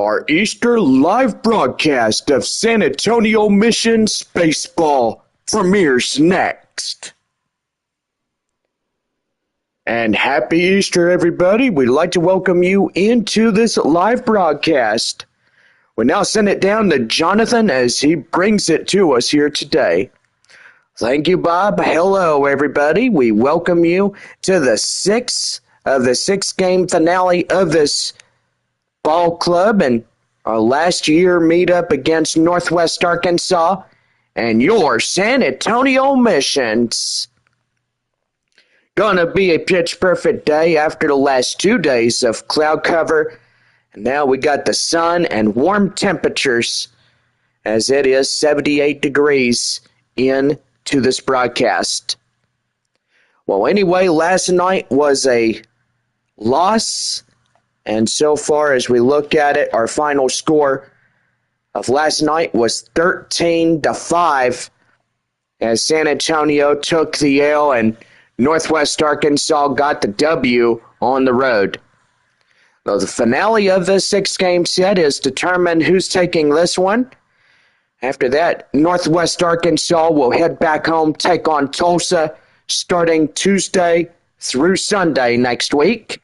our Easter live broadcast of San Antonio Mission Spaceball premieres next. And happy Easter, everybody. We'd like to welcome you into this live broadcast. We now send it down to Jonathan as he brings it to us here today. Thank you, Bob. Hello, everybody. We welcome you to the six-game finale of this ball club and our last year meetup against Northwest Arkansas and your San Antonio Missions. Gonna be a pitch-perfect day after the last 2 days of cloud cover. And now we got the sun and warm temperatures as it is 78 degrees into this broadcast. Well, anyway, last night was a loss. And so far as we look at it, our final score of last night was 13-5 as San Antonio took the L and Northwest Arkansas got the W on the road. Now, the finale of this six-game set is determined who's taking this one. After that, Northwest Arkansas will head back home, take on Tulsa, starting Tuesday through Sunday next week.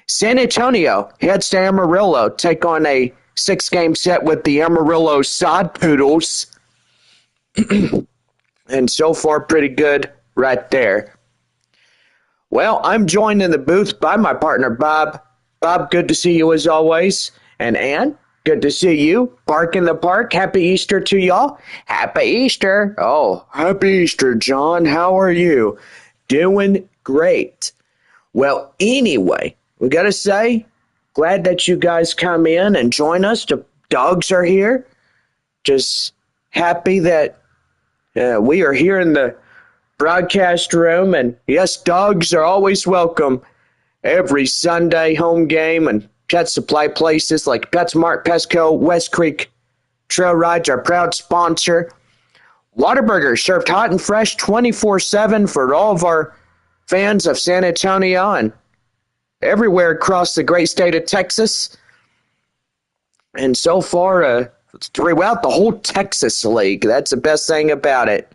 San Antonio heads to Amarillo, take on a six-game set with the Amarillo Sod Poodles. And so far, pretty good right there. Well, I'm joined in the booth by my partner, Bob. Bob, good to see you as always. And Ann, good to see you. Bark in the Park, happy Easter to y'all. Happy Easter. Oh, happy Easter, John. How are you? Doing great. Well, anyway, we got to say, glad that you guys come in and join us. The dogs are here. Just happy that we are here in the broadcast room. And yes, dogs are always welcome every Sunday home game and pet supply places like PetSmart, Petco, West Creek Trail Rides, our proud sponsor. Whataburger, served hot and fresh 24/7 for all of our fans of San Antonio and everywhere across the great state of Texas. And so far, throughout the whole Texas League. That's the best thing about it.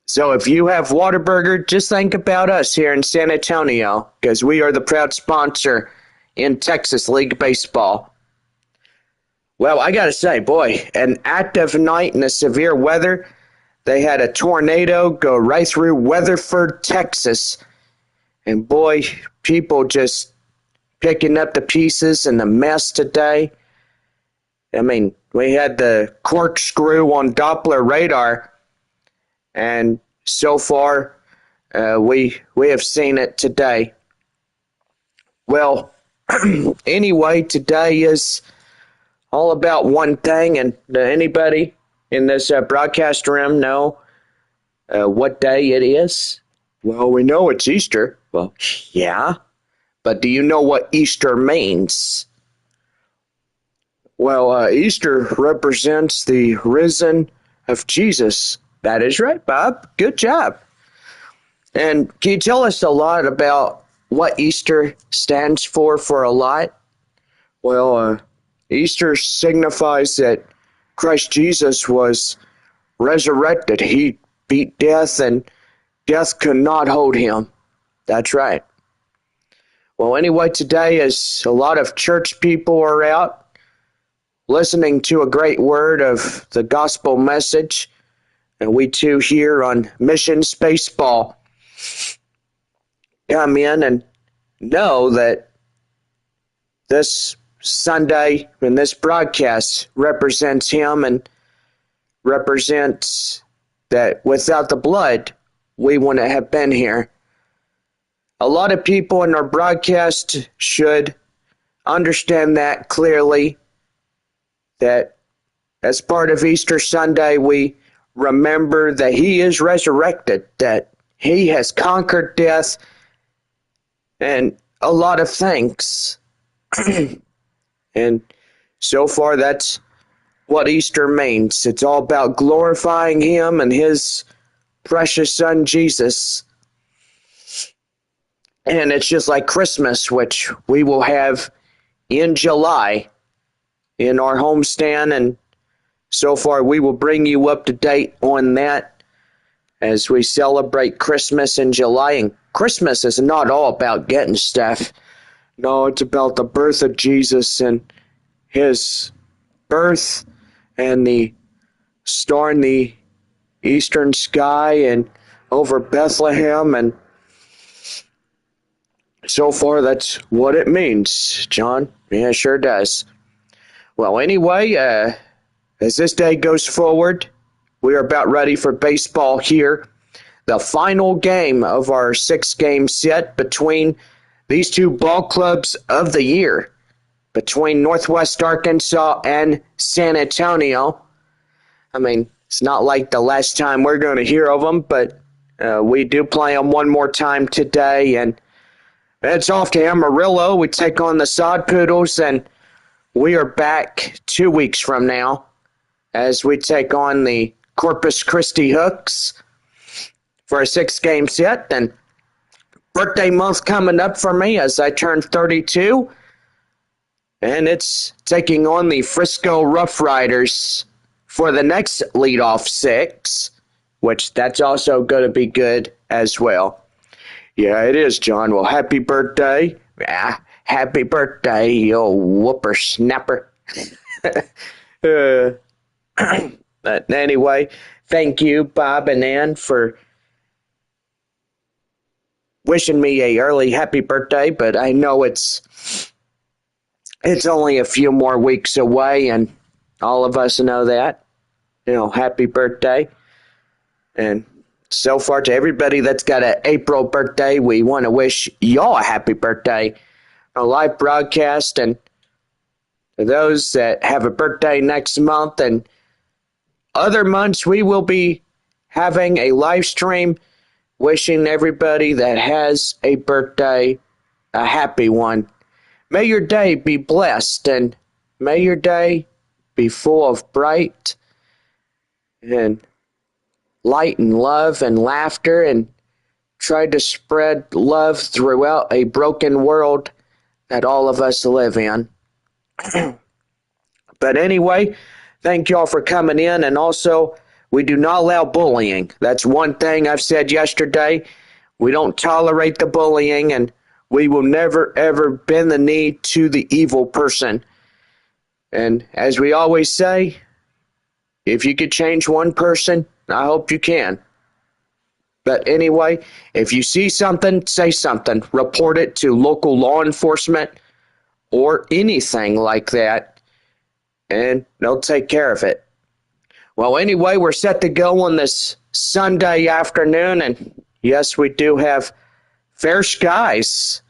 So if you have Whataburger, just think about us here in San Antonio because we are the proud sponsor in Texas League Baseball. Well, I got to say, boy, an active night in the severe weather. They had a tornado go right through Weatherford, Texas. And boy, people just picking up the pieces and the mess today. I mean, we had the corkscrew on Doppler radar. And so far, we have seen it today. Well, anyway, today is all about one thing. And anybody in this broadcast room know what day it is? Well, we know it's Easter. Well, yeah. But do you know what Easter means? Well, Easter represents the risen of Jesus. That is right, Bob. Good job. And can you tell us a lot about what Easter stands for a lot? Well, Easter signifies that Christ Jesus was resurrected. He beat death, and death could not hold him. That's right. Well, anyway, today as a lot of church people are out listening to a great word of the gospel message, and we too here on Mission Spaceball come in and know that this Sunday and this broadcast represents him and represents that without the blood, we wouldn't have been here. A lot of people in our broadcast should understand that clearly, that as part of Easter Sunday, we remember that he is resurrected, that he has conquered death and a lot of things. And so far, that's what Easter means. It's all about glorifying him and his precious son, Jesus. And it's just like Christmas, which we will have in July in our homestand, and so far we will bring you up to date on that as we celebrate Christmas in July. And Christmas is not all about getting stuff. No, it's about the birth of Jesus and his birth and the star in the eastern sky and over Bethlehem, and so far that's what it means, John. Yeah, it sure does. Well, anyway, as this day goes forward, we are about ready for baseball here. The final game of our 6-game set between these two ball clubs of the year, between Northwest Arkansas and San Antonio. I mean, it's not like the last time we're going to hear of them, but we do play them one more time today, and it's off to Amarillo. We take on the Sod Poodles, and we are back 2 weeks from now as we take on the Corpus Christi Hooks for a 6-game set. And birthday month coming up for me as I turn 32, and it's taking on the Frisco Rough Riders for the next leadoff 6, which that's also going to be good as well. Yeah, it is, John. Well, happy birthday. Happy birthday, you whippersnapper. But anyway, thank you, Bob and Ann, for wishing me a early happy birthday, but I know it's only a few more weeks away, and all of us know that. Happy birthday. And so far, to everybody that's got an April birthday, we want to wish y'all a happy birthday. A live broadcast, and to those that have a birthday next month and other months, we will be having a live stream wishing everybody that has a birthday a happy one. May your day be blessed, and may your day be full of bright and light and love and laughter, and try to spread love throughout a broken world that all of us live in. But anyway, thank y'all for coming in, and also, we do not allow bullying. That's one thing I've said yesterday. We don't tolerate the bullying, and we will never, ever bend the knee to the evil person. And as we always say, if you could change one person, I hope you can. But anyway, if you see something, say something. Report it to local law enforcement or anything like that, and they'll take care of it. Well, anyway, we're set to go on this Sunday afternoon, and yes, we do have fair skies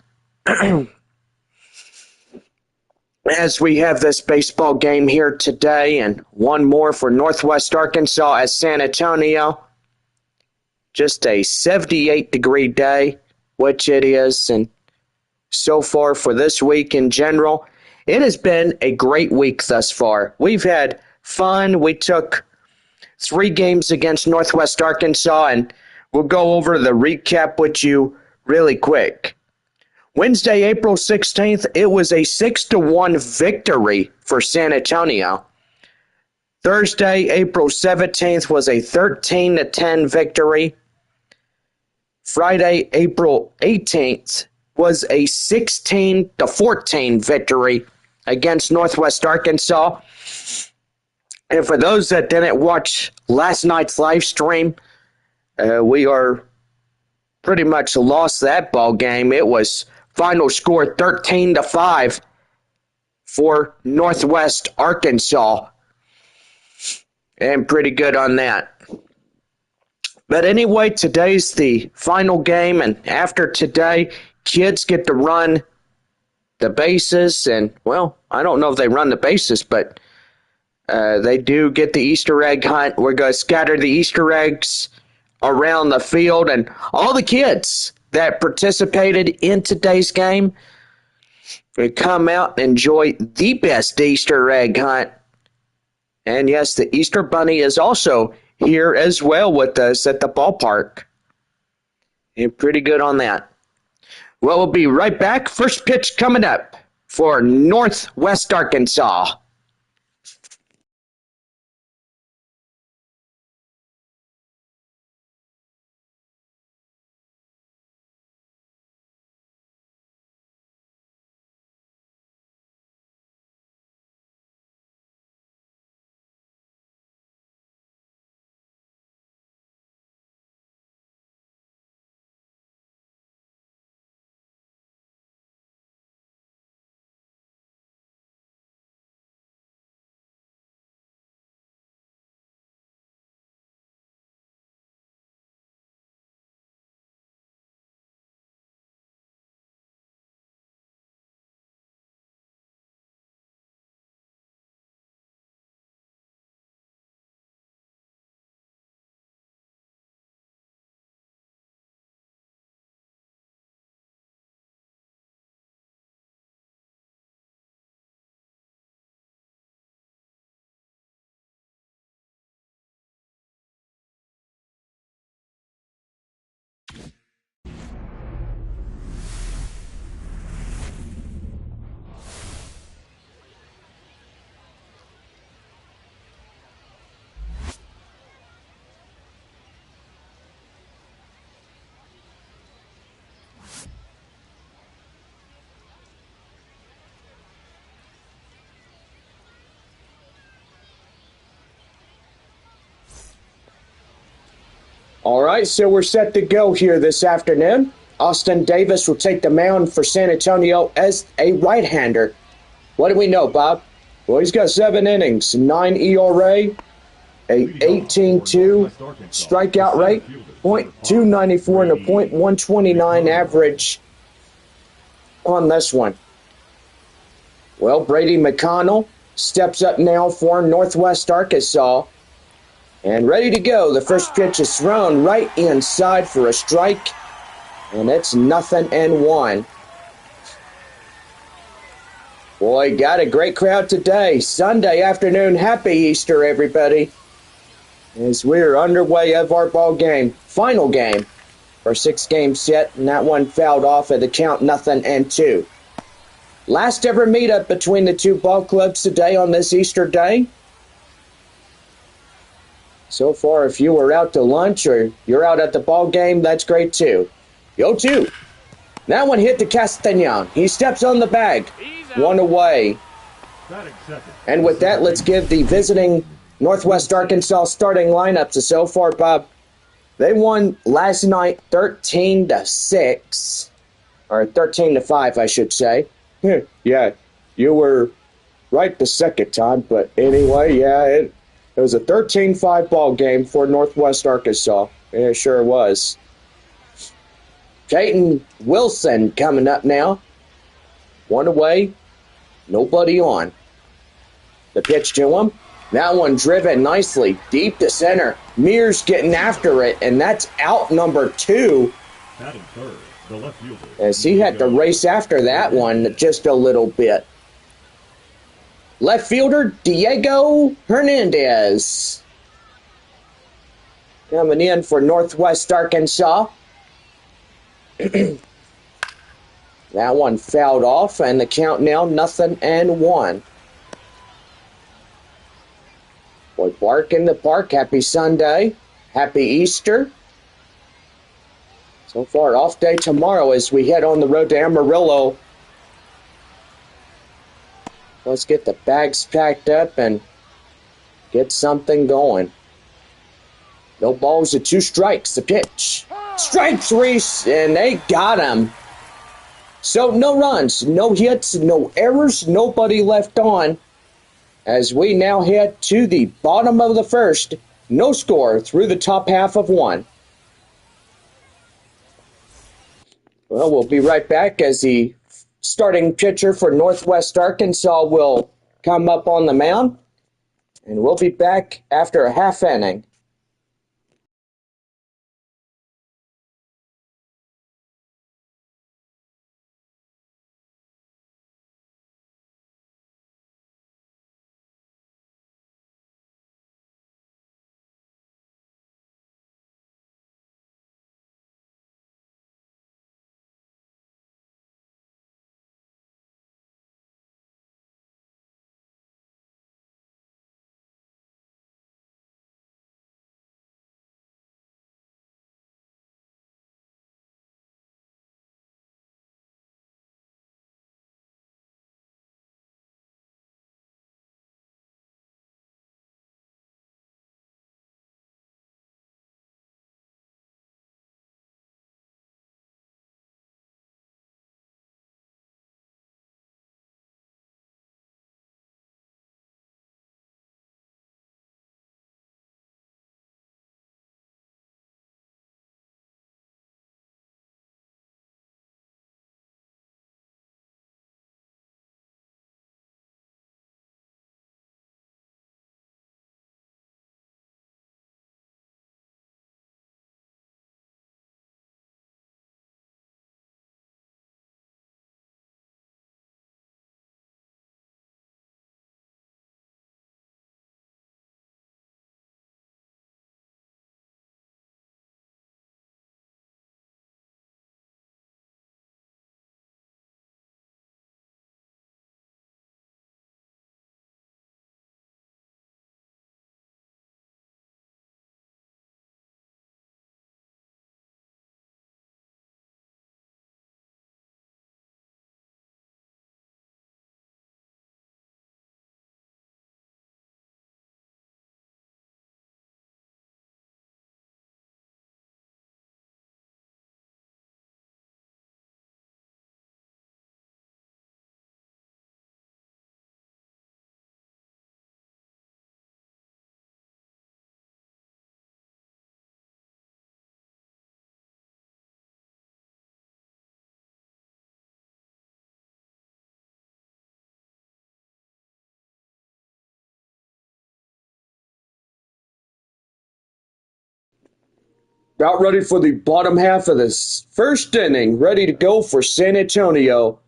as we have this baseball game here today, and one more for Northwest Arkansas at San Antonio. Just a 78-degree day, which it is, and so far for this week in general, it has been a great week thus far. We've had fun. We took 3 games against Northwest Arkansas, and we'll go over the recap with you really quick. Wednesday, April 16th, it was a 6-1 victory for San Antonio. Thursday, April 17th, was a 13-10 victory. Friday, April 18th, was a 16-14 victory against Northwest Arkansas. And for those that didn't watch last night's live stream, we are pretty much lost that ball game. It was final score 13-5 for Northwest Arkansas. And pretty good on that. But anyway, today's the final game, and after today, kids get to run the bases, and, well, I don't know if they run the bases, but they do get the Easter egg hunt. We're going to scatter the Easter eggs around the field, and all the kids that participated in today's game will come out and enjoy the best Easter egg hunt. And yes, the Easter Bunny is also here as well with us at the ballpark. And pretty good on that. Well, we'll be right back. First pitch coming up for Northwest Arkansas. All right, so we're set to go here this afternoon. Austin Davis will take the mound for San Antonio as a right-hander. What do we know, Bob? Well, he's got 7 innings, 9 ERA, a 18.2 strikeout rate, .294 and a .129 average on this one. Well, Brady McConnell steps up now for Northwest Arkansas. And ready to go. The first pitch is thrown right inside for a strike. And it's 0-1. Boy, got a great crowd today. Sunday afternoon. Happy Easter, everybody. As we're underway of our ball game. Final game. Our 6-game set. And that one fouled off at the count 0-2. Last ever meetup between the two ball clubs today on this Easter day. So far, if you were out to lunch or you're out at the ball game, that's great too. Yo, too. That one hit to Castañon. He steps on the bag. 1 away. And with that, let's give the visiting Northwest Arkansas starting lineup. So far, Bob, they won last night 13-6. Or 13-5, I should say. Yeah, you were right the second time. But anyway, yeah, it was a 13-5 ball game for Northwest Arkansas. It sure was. Peyton Wilson coming up now. 1 away, nobody on. The pitch to him. That one driven nicely deep to center. Mears getting after it, and that's out number 2. As he had to race after that one just a little bit. Left fielder, Diego Hernandez. Coming in for Northwest Arkansas. That one fouled off, and the count now 0-1. Boy, bark in the park. Happy Sunday. Happy Easter. So far, off day tomorrow as we head on the road to Amarillo. Let's get the bags packed up and get something going. No balls and 2 strikes. The pitch. Strike 3, and they got him. So no runs, no hits, no errors, nobody left on. As we now head to the bottom of the first. No score through the top half of 1. Well, we'll be right back as the starting pitcher for Northwest Arkansas will come up on the mound. And we'll be back after a half inning. About ready for the bottom half of this first inning. Ready to go for San Antonio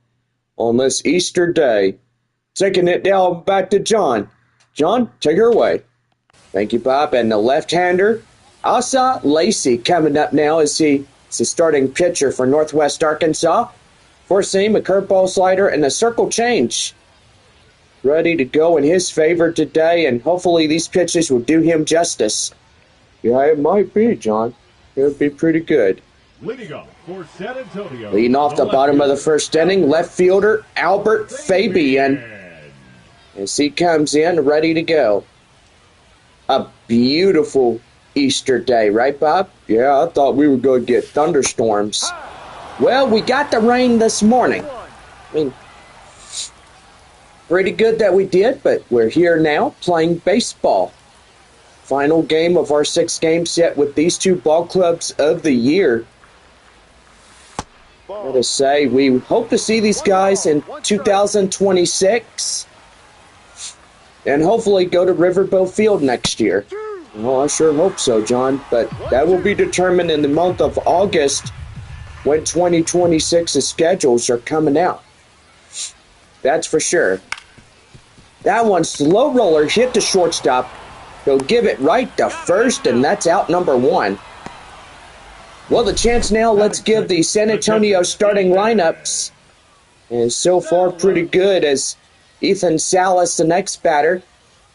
on this Easter day. Taking it down back to John. John, take her away. Thank you, Bob. And the left-hander, Asa Lacey, coming up now as he's the starting pitcher for Northwest Arkansas. Four-seam, a curveball slider, and a circle change. Ready to go in his favor today, and hopefully these pitches will do him justice. Yeah, it might be, John. It would be pretty good. Leading off for San Antonio. Leading off the bottom of the first inning, left fielder Albert Fabian. As he comes in, ready to go. A beautiful Easter day, right, Bob? Yeah, I thought we were going to get thunderstorms. Well, we got the rain this morning. I mean, pretty good that we did, but we're here now playing baseball. Final game of our 6-game set with these two ball clubs of the year. Let us say we hope to see these guys in 2026 and hopefully go to Riverboat Field next year. Well, I sure hope so, John, but that will be determined in the month of August when 2026's schedules are coming out. That's for sure. That one, slow roller, hit the shortstop. He'll give it right to first, and that's out number one. Well, the chance now, let's give the San Antonio starting lineups. And so far, pretty good as Ethan Salas, the next batter.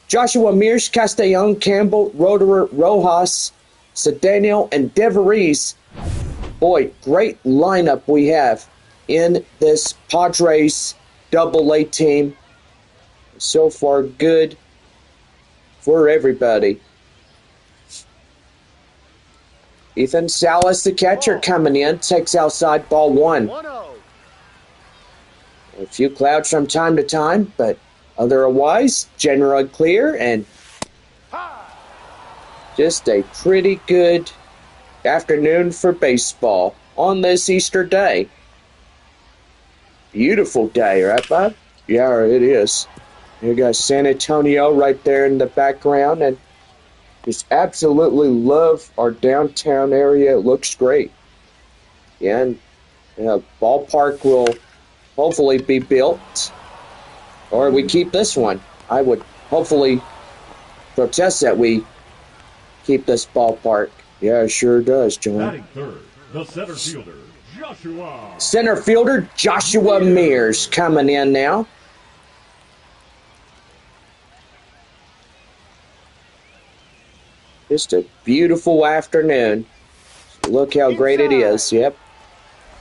Joshua Mears, Castellon, Campbell, Roederer, Rojas, Cedeno, and DeVries. Boy, great lineup we have in this Padres Double-A team. So far, good for everybody. Ethan Salas, the catcher, coming in, takes outside ball one. A few clouds from time to time, but otherwise, generally clear and just a pretty good afternoon for baseball on this Easter day. Beautiful day, right, Bob? Yeah, it is. You got San Antonio right there in the background, and just absolutely love our downtown area. It looks great. Yeah, and ballpark will hopefully be built, or we keep this one. I would hopefully protest that we keep this ballpark. Yeah, it sure does, John. Batting third, the center fielder, Joshua. Center fielder Joshua Mears coming in now. Just a beautiful afternoon. Look how great it is. Yep.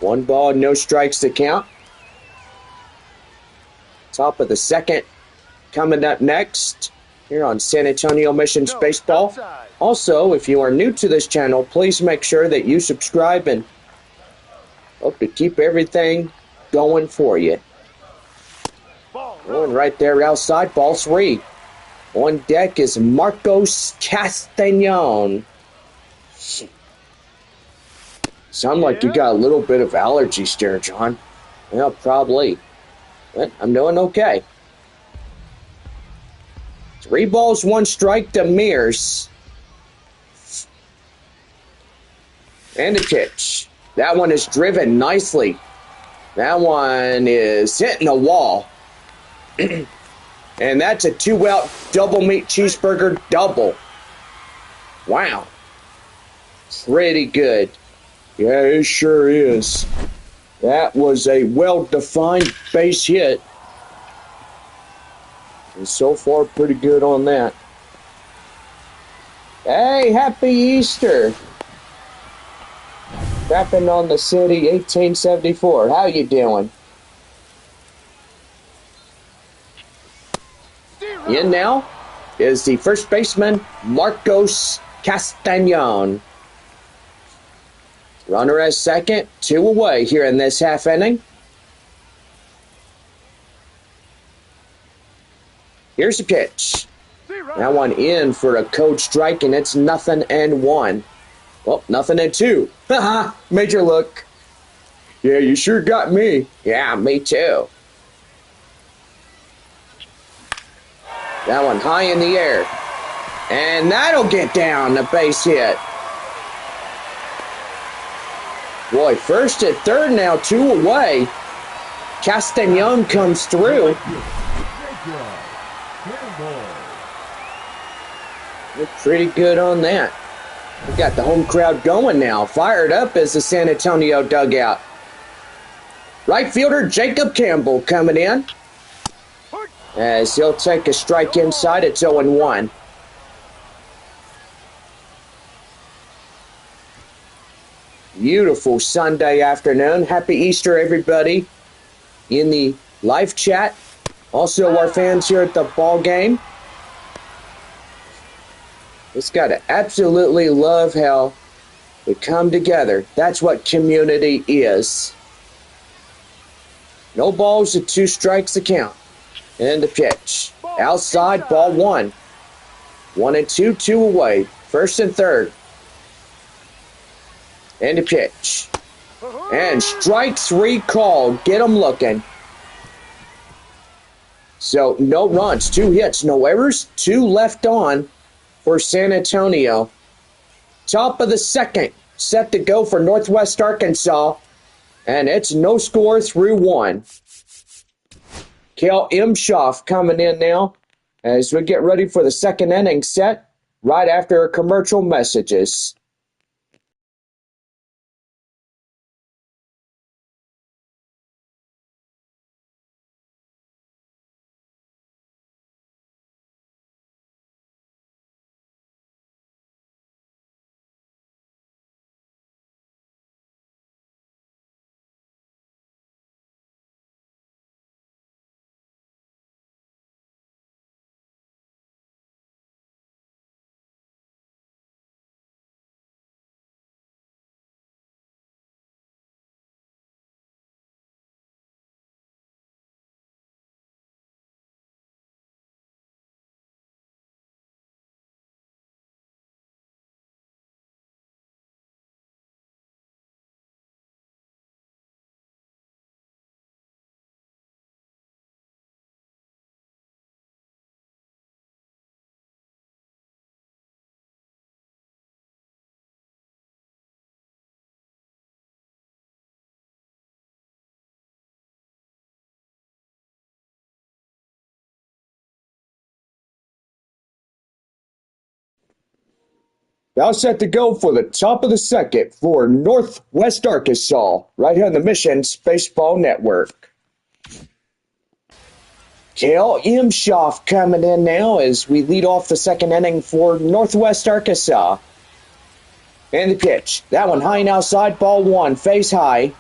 1 ball, no strikes to count. Top of the second coming up next here on San Antonio Missions Baseball. Also, if you are new to this channel, please make sure that you subscribe and hope to keep everything going for you. Going right there outside, ball 3. On deck is Marcos Castañon. Sound like you got a little bit of allergies there, John. Well, probably. But I'm doing okay. 3 balls, 1 strike to Mears. And a pitch. That one is driven nicely. That one is hitting the wall. And that's a 2-out double meat cheeseburger double. Wow. Pretty good. Yeah, it sure is. That was a well-defined base hit. And so far, pretty good on that. Hey, happy Easter. Rapping on the City, 1874. How you doing? In now is the first baseman, Marcos Castañon. Runner at second, 2 away here in this half inning. Here's the pitch. That one in for a code strike, and it's 0-1. Well, 0-2. Haha, major look. Yeah, you sure got me. Yeah, me too. That one high in the air. And that'll get down, the base hit. Boy, first and third now, 2 away. Castagnon comes through. We're pretty good on that. We got the home crowd going now. Fired up as the San Antonio dugout. Right fielder Jacob Campbell coming in. As he'll take a strike inside, it's 0-1. Beautiful Sunday afternoon. Happy Easter, everybody in the live chat. Also, our fans here at the ball game. Just got to absolutely love how we come together. That's what community is. No balls and 2 strikes to count. And the pitch. Outside, ball 1. 1-2, 2 away. First and third. And the pitch. And strike 3 called. Get them looking. So no runs, 2 hits, no errors, 2 left on for San Antonio. Top of the second, set to go for Northwest Arkansas. And it's no score through 1. Kale Imshoff coming in now as we get ready for the second inning set right after our commercial messages. Now set to go for the top of the second for Northwest Arkansas, right here on the Missions Baseball Network. Kale Imshoff coming in now as we lead off the second inning for Northwest Arkansas. And the pitch. That one high and outside, ball 1, face high.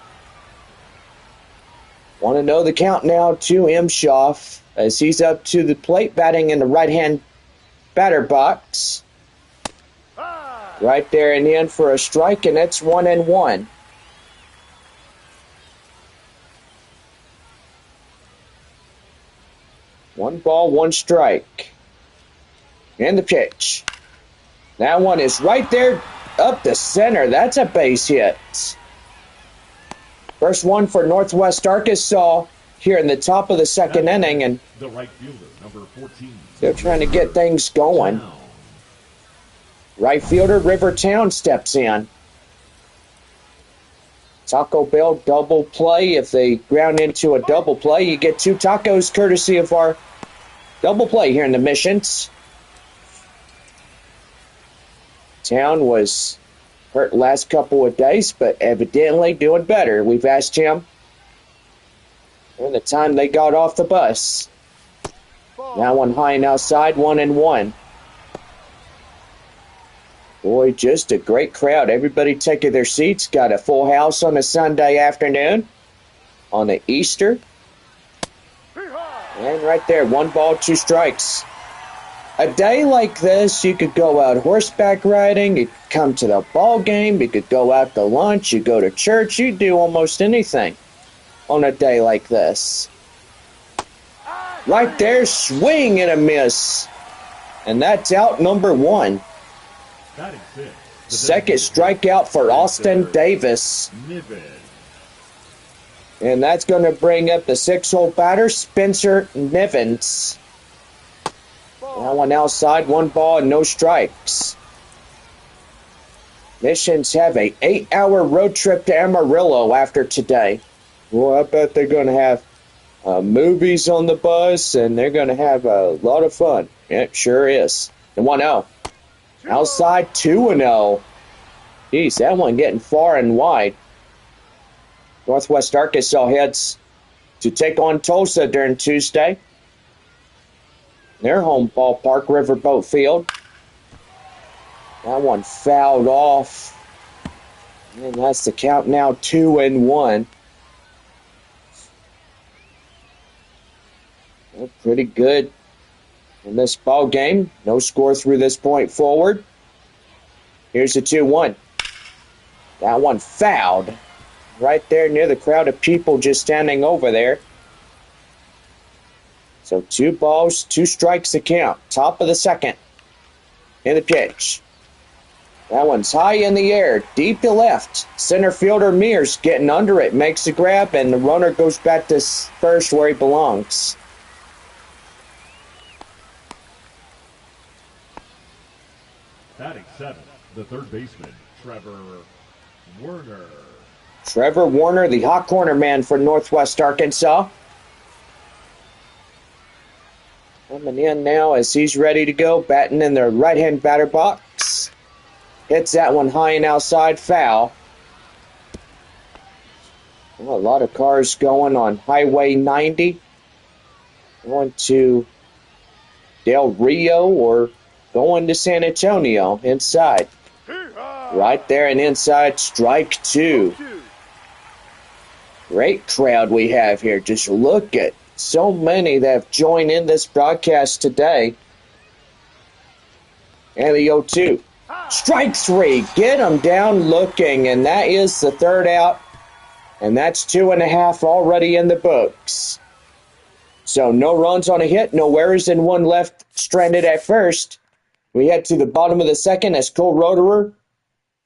Want to know the count now to Imshoff as he's up to the plate, batting in the right-hand batter box. Right there and in for a strike, and it's 1-1. One ball, 1 strike. And the pitch. That one is right there up the center. That's a base hit. First one for Northwest Arkansas here in the top of the second inning, and the right fielder, number 14. They're trying to get things going. Right fielder Rivertown steps in. Taco Bell double play. If they ground into a double play, you get 2 tacos courtesy of our double play here in the Missions. Town was hurt last couple of days, but evidently doing better. We've asked him during the time they got off the bus. Now one high and outside, 1-1. Boy, just a great crowd. Everybody taking their seats. Got a full house on a Sunday afternoon on the Easter. And right there, 1 ball, 2 strikes. A day like this, you could go out horseback riding, you could come to the ball game, you could go out to lunch, you go to church, you do almost anything on a day like this. Right there, swing and a miss. And that's out number 1. Second strikeout for Austin Davis. And that's going to bring up the 6-hole batter, Spencer Nivens. That one outside, 1 ball and no strikes. Missions have a 8-hour road trip to Amarillo after today. Well, I bet they're going to have movies on the bus, and they're going to have a lot of fun. It sure is. The 1-0. Outside 2-0. Geez, that one getting far and wide. Northwest Arkansas heads to take on Tulsa during Tuesday. Their home ballpark, Riverboat Field. That one fouled off. And that's the count now, 2-1. Well, pretty good in this ball game. No score through this point forward. Here's the 2-1. That one fouled. Right there near the crowd of people just standing over there. So 2 balls, 2 strikes to count. Top of the second. In the pitch. That one's high in the air, deep to left. Center fielder Mears getting under it, makes the grab, and the runner goes back to first where he belongs. Batting 7th, the third baseman, Trevor Warner. Trevor Warner, the hot corner man for Northwest Arkansas. Coming in now as he's ready to go, batting in the right-hand batter box. Hits that one high and outside, foul. Well, a lot of cars going on Highway 90. Going to Del Rio or going to San Antonio inside. Right there and inside, strike 2. Great crowd we have here. Just look at so many that have joined in this broadcast today. And the 0-2. Strike 3. Get him down looking. And that is the third out. And that's 2.5 already in the books. So no runs on a hit, no errors, and 1 left stranded at first. We head to the bottom of the second as Cole Roederer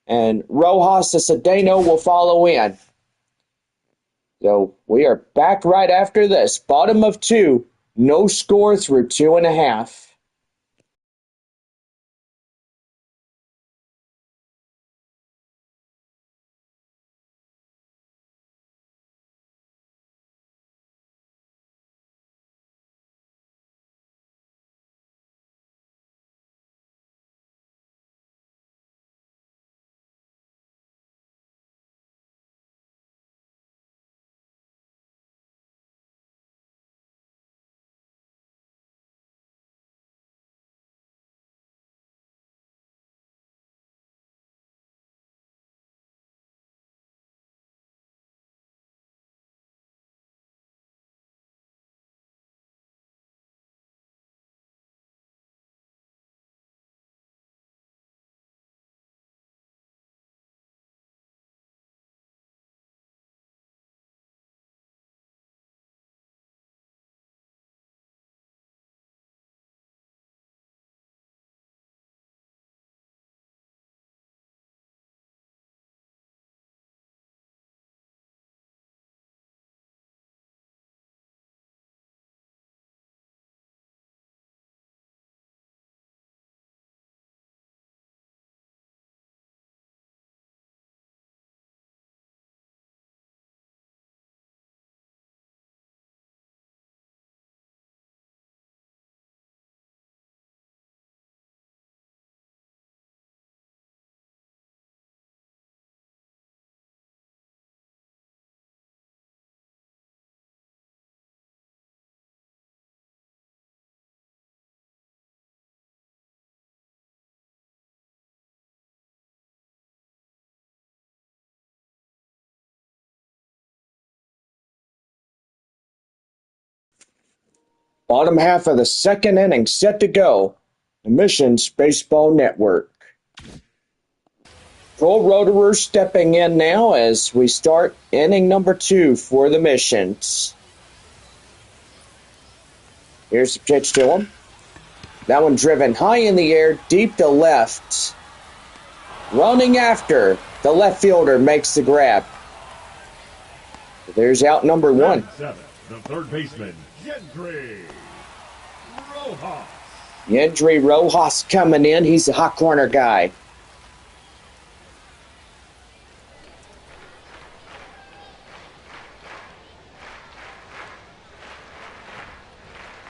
and Rojas Cedeno will follow in. So we are back right after this. Bottom of 2. No score through 2.5. Bottom half of the second inning set to go. The Missions Baseball Network. Cole Roederer stepping in now as we start inning number 2 for the Missions. Here's the pitch to him. That one driven high in the air, deep to left. Running after, the left fielder makes the grab. There's out number 1. 7th, the third baseman, Yendry Rojas. Yendry Rojas coming in. He's a hot corner guy.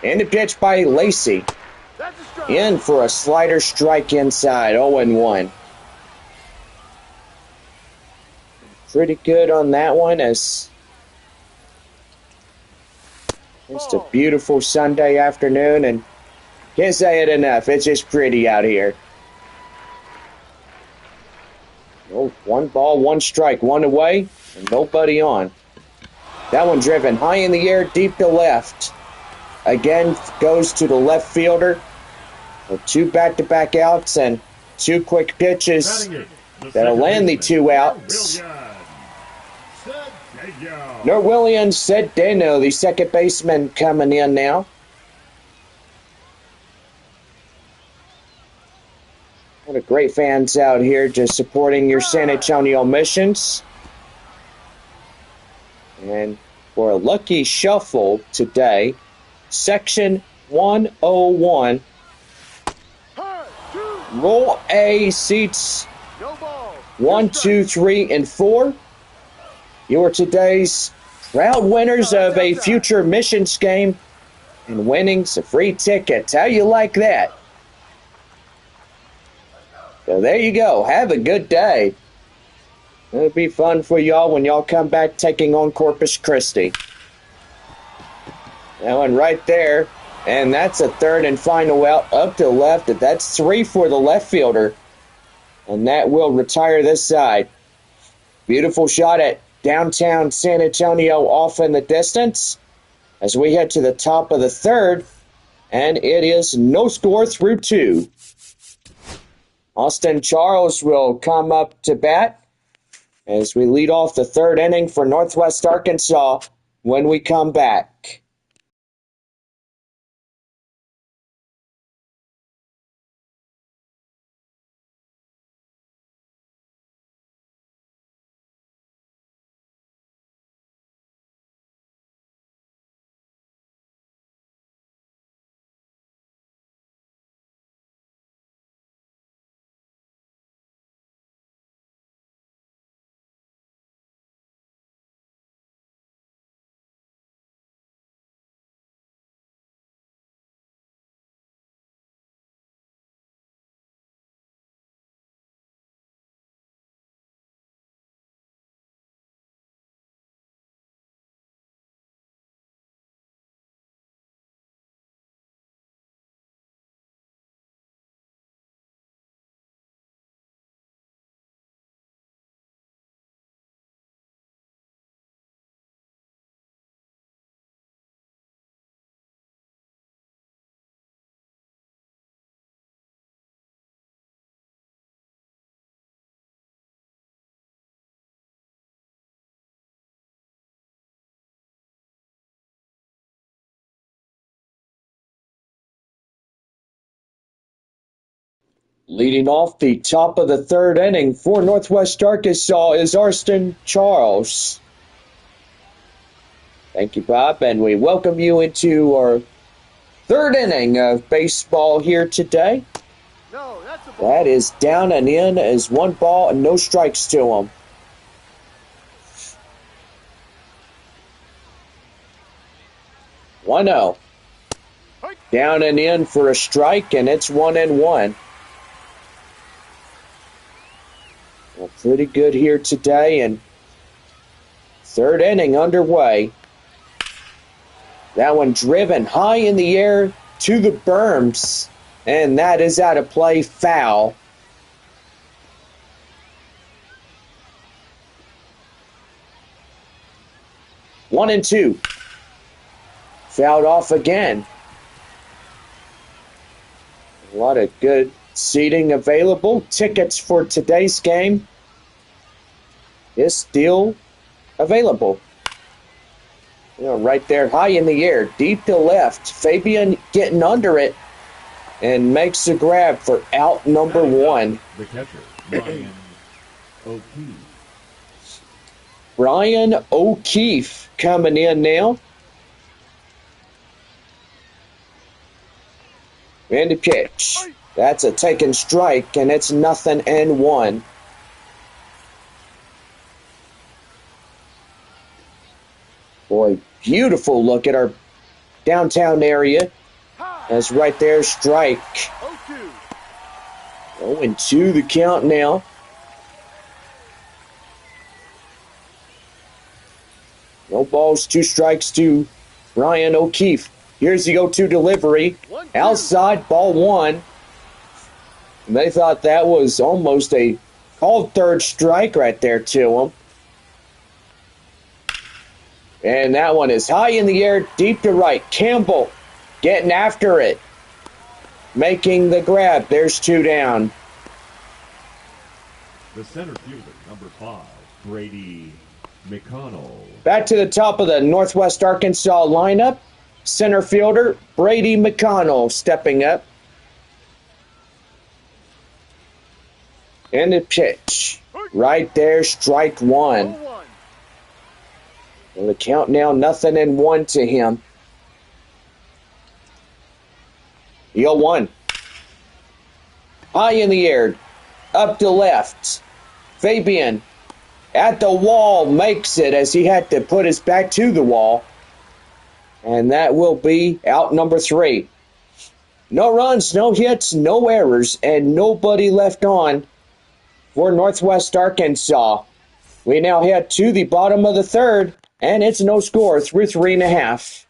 And the pitch by Lacey. In for a slider strike inside, 0-1. Pretty good on that one, as just a beautiful Sunday afternoon, and can't say it enough. It's just pretty out here. Oh, 1 ball, 1 strike, 1 away, and nobody on. That one driven high in the air, deep to left. Again, goes to the left fielder. 2 back-to-back outs and 2 quick pitches that'll land the 2 outs. Nor Williams, Cedeno, the second baseman, coming in now. What a great fans out here just supporting your San Antonio Missions. And for a lucky shuffle today, Section 101, Roll A, seats 1, 2, 3, and 4. You are today's proud winners of a future Missions game and winning some free tickets. How you like that? So there you go. Have a good day. It'll be fun for y'all when y'all come back taking on Corpus Christi. That one right there. And that's a third and final out up to the left. That's 3 for the left fielder. And that will retire this side. Beautiful shot at downtown San Antonio off in the distance as we head to the top of the third. And it is no score through 2. Austin Charles will come up to bat as we lead off the third inning for Northwest Arkansas when we come back. Leading off the top of the third inning for Northwest Arkansas is Austin Charles. Thank you, Bob, and we welcome you into our third inning of baseball here today. That is down and in as 1 ball and no strikes to him. One 0. Down and in for a strike, and it's 1-1. Well, pretty good here today, and third inning underway. That one driven high in the air to the berms, and that is out of play, foul. One and 2. Fouled off again. A lot of good seating available. Tickets for today's game is still available. You know, right there, high in the air, deep to left. Fabian getting under it and makes a grab for out number 1. The catcher, Brian O'Keefe. Brian O'Keefe coming in now. And the pitch. That's a taken strike, and it's 0-1. Boy, beautiful look at our downtown area. That's right there, strike. 0-2 the count now. No balls, 2 strikes to Ryan O'Keefe. Here's the 0-2 delivery. Outside, ball 1. They thought that was almost a called third strike right there to him. And that one is high in the air, deep to right. Campbell getting after it. Making the grab. There's 2 down. The center fielder, number 5, Brady McConnell. Back to the top of the Northwest Arkansas lineup. Center fielder, Brady McConnell stepping up. And the pitch. Right there, strike 1. Well, the count now 0-1 to him. The 0-1. High in the air. Up to left. Fabian at the wall makes it as he had to put his back to the wall. And that will be out number 3. No runs, no hits, no errors, and nobody left on for Northwest Arkansas. We now head to the bottom of the 3rd, and it's no score through 3.5.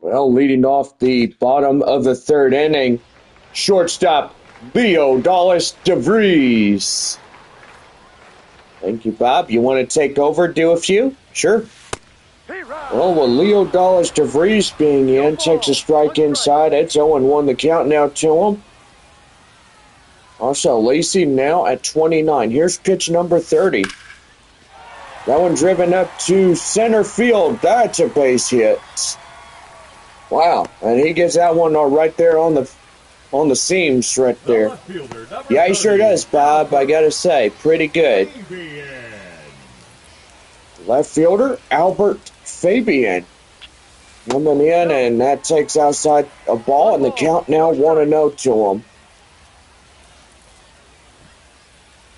Well, leading off the bottom of the 3rd inning, shortstop Leo Dallas DeVries. Thank you, Bob. You want to take over, do a few? Sure. Well, with Leo Dallas DeVries being in, takes a strike inside. It's 0-1 the count now to him. Also, Lacey now at 29. Here's pitch number 30. That one driven up to center field. That's a base hit. Wow, and he gets that one right there on the seams right there. Yeah, he sure does, Bob. I gotta say, pretty good. Left fielder Albert Fabian coming in, and that takes outside a ball, and the count now 1-0 to him.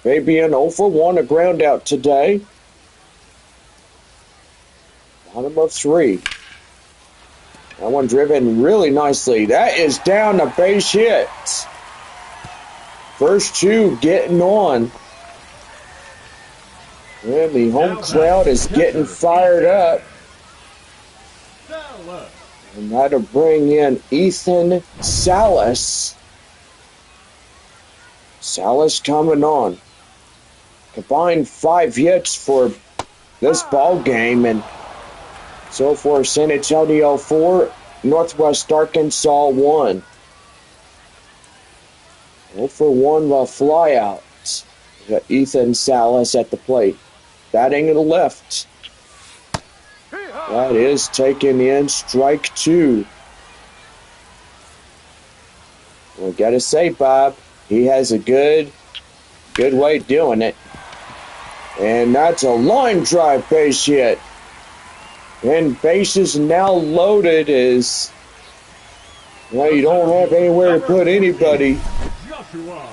Fabian 0 for 1, a ground out today. Bottom of 3. That one driven really nicely. That is down a base hit. First 2 getting on. And the home crowd is getting fired up. And that'll bring in Ethan Salas. Salas coming on. Combined 5 hits for this ball game, and so for San Antonio 4, Northwest Arkansas 1. 0 for 1 while fly out. We got Ethan Salas at the plate. batting to the left. That is taken in, strike two. We gotta say, Bob, he has a good way of doing it. And that's a line drive base hit. And bases now loaded as, well, you don't have anywhere to put anybody. Joshua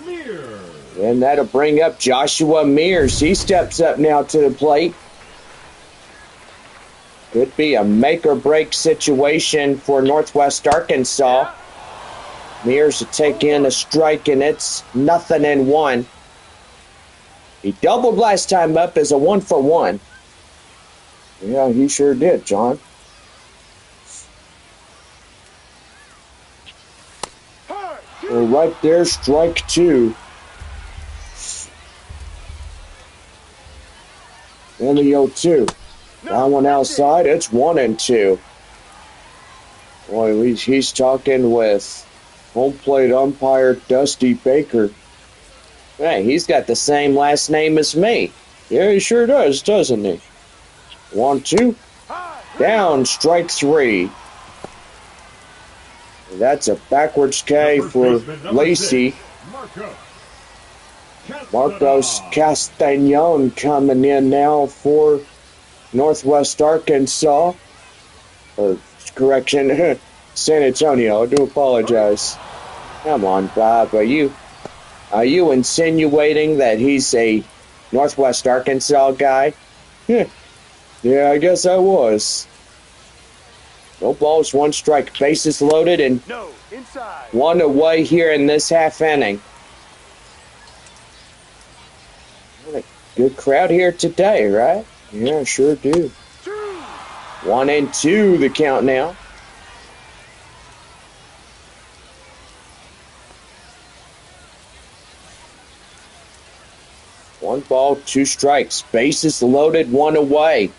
Mears. And that'll bring up Joshua Mears. He steps up now to the plate. Could be a make or break situation for Northwest Arkansas. Mears to take in a strike, and it's 0-1. He doubled last time up as a 1-for-1. Yeah, he sure did, John. Well, right there, strike two. And the 0-2. That one outside, it's 1-2. Boy, he's talking with home plate umpire Dusty Baker. Hey, he's got the same last name as me. Yeah, he sure does, doesn't he? 1-2. Down, strike three. That's a backwards K for Lacey. Marcos Castañon coming in now for Northwest Arkansas. Correction, San Antonio. I do apologize. Come on, Bob. Are you insinuating that he's a Northwest Arkansas guy? Yeah, I guess I was. No balls, one strike. Bases loaded and one away here in this half inning. What a good crowd here today, right? Yeah, sure do. 1-2 the count now. One ball, two strikes. Bases loaded, one away.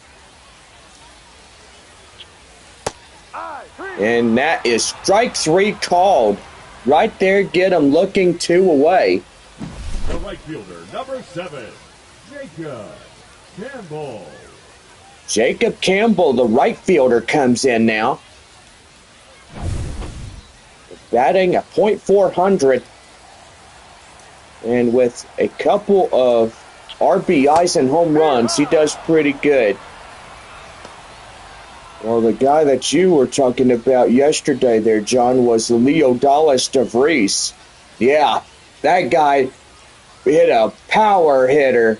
And that is strike three called. Right there, get him looking two away. The right fielder, number 7, Jacob Campbell. Jacob Campbell, the right fielder, comes in now. Batting a .400. And with a couple of RBIs and home runs, he does pretty good. Well, the guy that you were talking about yesterday there, John, was Leodalis DeVries. Yeah, that guy hit a power hitter.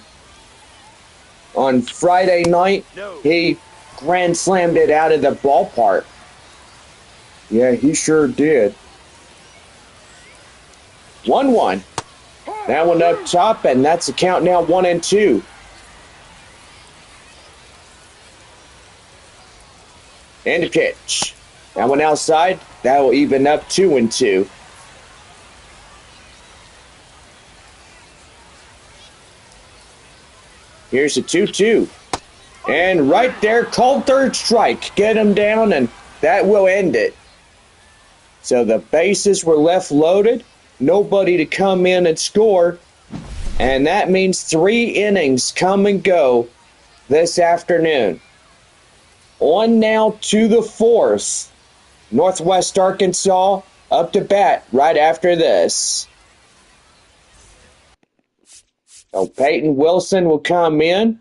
On Friday night, he grand slammed it out of the ballpark. Yeah, he sure did. 1-1. That one up top, and that's the count now, 1-2. And a pitch. That one outside, that will even up 2-2. Here's a 2-2. And right there, called third strike. Get him down, and that will end it. So the bases were left loaded. Nobody to come in and score. And that means 3 innings come and go this afternoon. On now to the 4th. Northwest Arkansas up to bat right after this. So Peyton Wilson will come in.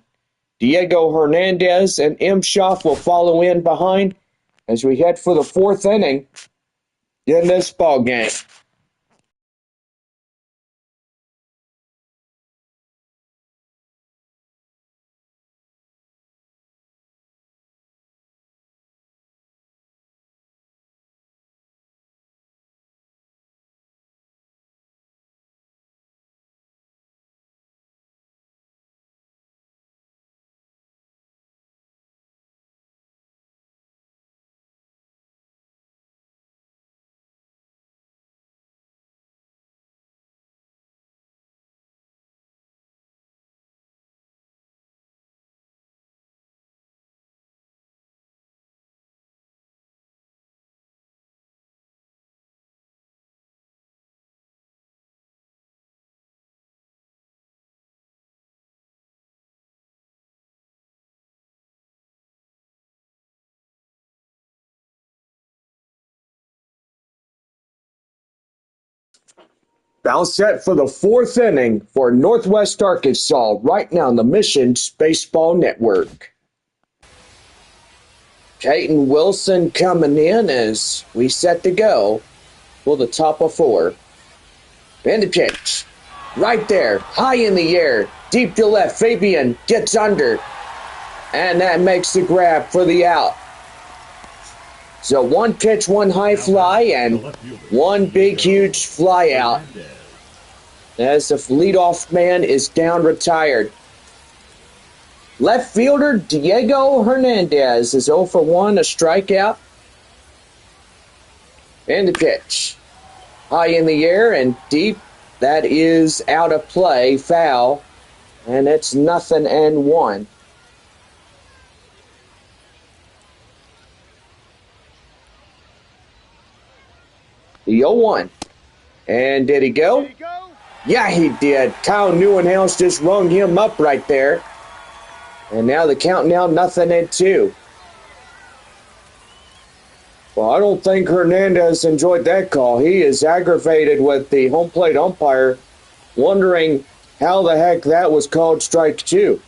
Diego Hernandez and Imshoff will follow in behind as we head for the 4th inning in this ball game. All set for the fourth inning for Northwest Arkansas right now on the Missions Baseball Network. Peyton Wilson coming in as we set to go for the top of four. And the pitch. Right there, high in the air, deep to left. Fabian gets under. And that makes the grab for the out. So one pitch, one high fly, and one big, huge fly out. As the leadoff man is down, retired. Left fielder Diego Hernandez is 0 for 1, a strikeout. And the pitch. High in the air and deep. That is out of play, foul. And it's 0-1. The 0-1. And did he go? Yeah, he did. Kyle Neuenhaus just rung him up right there. And now the count now 0-2. Well, I don't think Hernandez enjoyed that call. He is aggravated with the home plate umpire, wondering how the heck that was called strike two.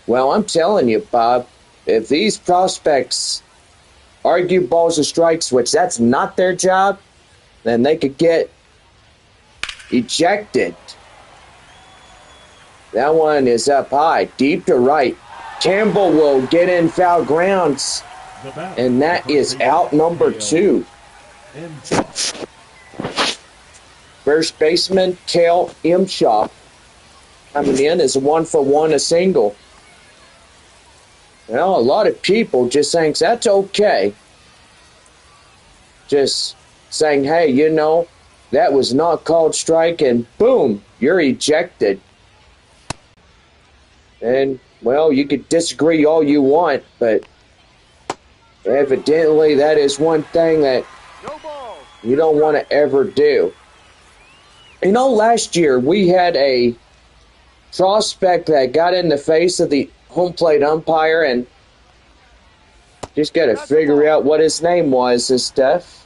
Well, I'm telling you, Bob, if these prospects argue balls and strikes, which that's not their job, then they could get ejected. That one is up high, deep to right. Campbell will get in foul grounds, and that is out number 2. First baseman Cale Imshaw coming in is a 1 for 1, a single. Well, a lot of people just think that's okay. Just saying, hey, you know, that was not called strike, and boom, you're ejected. And, well, you could disagree all you want, but evidently that is one thing that you don't want to ever do. You know, last year we had a prospect that got in the face of the home plate umpire, and just got to figure out what his name was and stuff.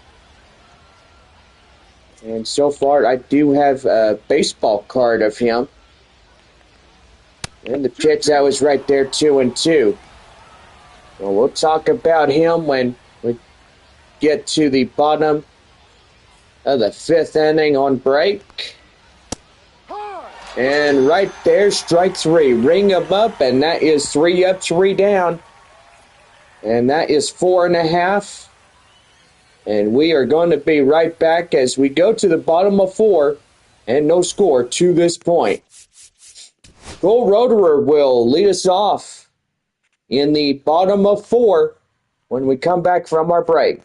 And so far, I do have a baseball card of him. And the pitch, that was right there, 2-2. Well, we'll talk about him when we get to the bottom of the 5th inning on break. And right there, strike 3. Ring him up, and that is 3 up, 3 down. And that is 4.5. And we are going to be right back as we go to the bottom of 4 and no score to this point. Cole Roederer will lead us off in the bottom of 4 when we come back from our break.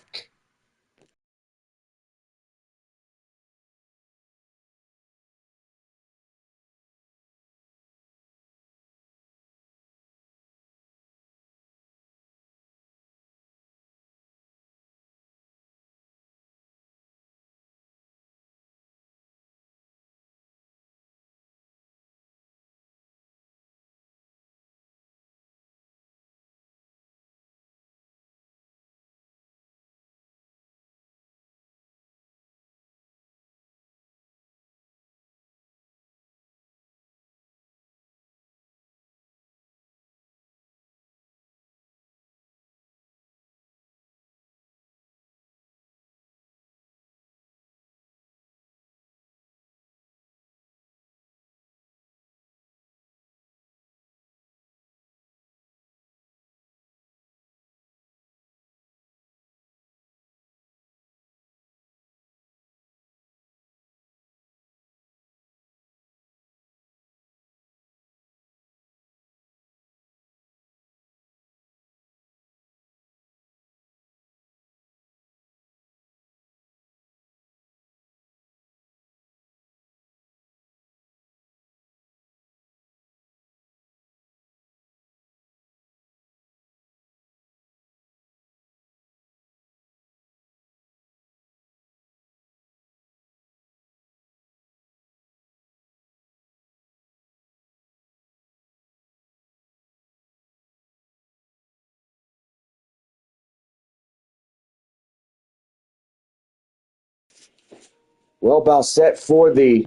Well, about set for the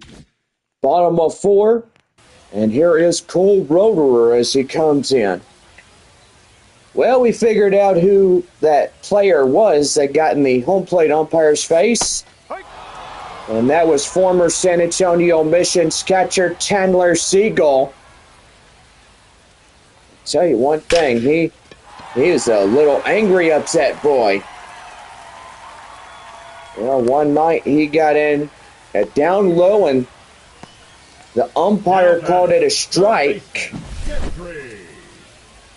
bottom of 4. And here is Cole Roederer as he comes in. Well, we figured out who that player was that got in the home plate umpire's face. And that was former San Antonio Missions catcher Chandler Siegel. Tell you one thing, he is a little angry, upset boy. Well, one night he got in at down low and the umpire called it a strike.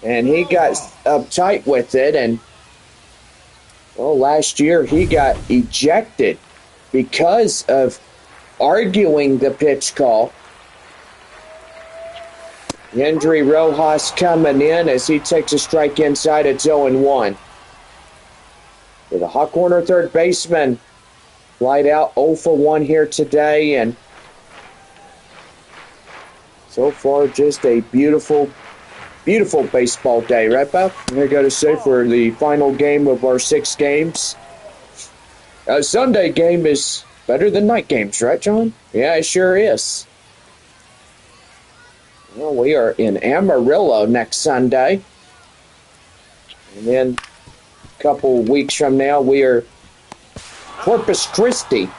And he got uptight with it, and well, last year he got ejected because of arguing the pitch call. Yendry Rojas coming in as he takes a strike inside. It's 0-1. With a hot corner third baseman, flied out 0 for 1 here today, and so far just a beautiful, beautiful baseball day, right, Bob? I got to say, for the final game of our 6 games, a Sunday game is better than night games, right, John? Yeah, it sure is. Well, we are in Amarillo next Sunday. And then a couple weeks from now, we are Corpus Christi.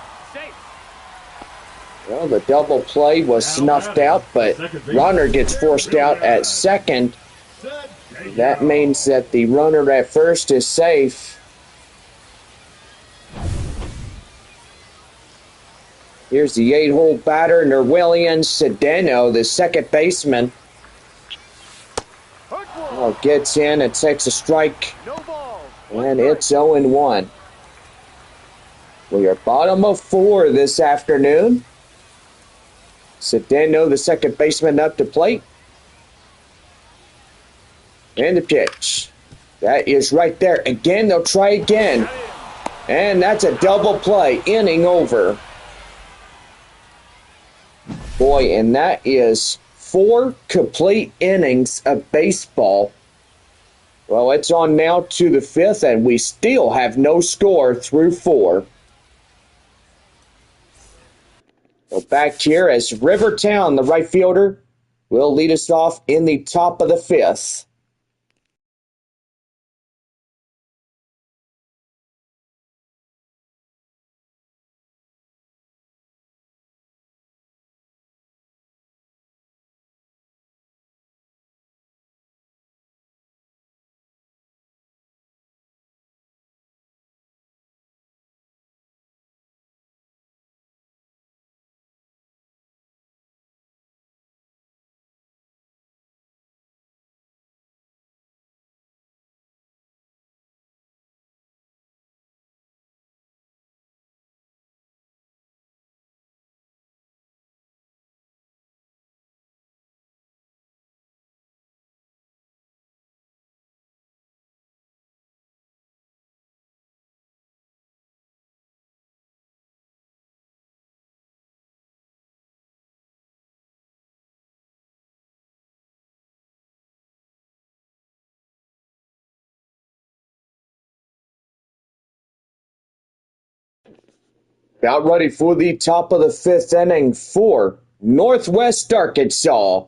Well, the double play was snuffed out, but runner gets forced out at second. That means that the runner at first is safe. Here's the 8-hole batter, Nerwillian Cedeno, the second baseman. Oh, gets in and takes a strike, and it's 0-1. We are bottom of 4 this afternoon. Cedeno, the second baseman, up to plate. And the pitch. That is right there. Again, they'll try again. And that's a double play. Inning over. Boy, and that is 4 complete innings of baseball. Well, it's on now to the 5th, and we still have no score through 4. So back here as Rivertown, the right fielder, will lead us off in the top of the 5th. About ready for the top of the 5th inning for Northwest Arkansas.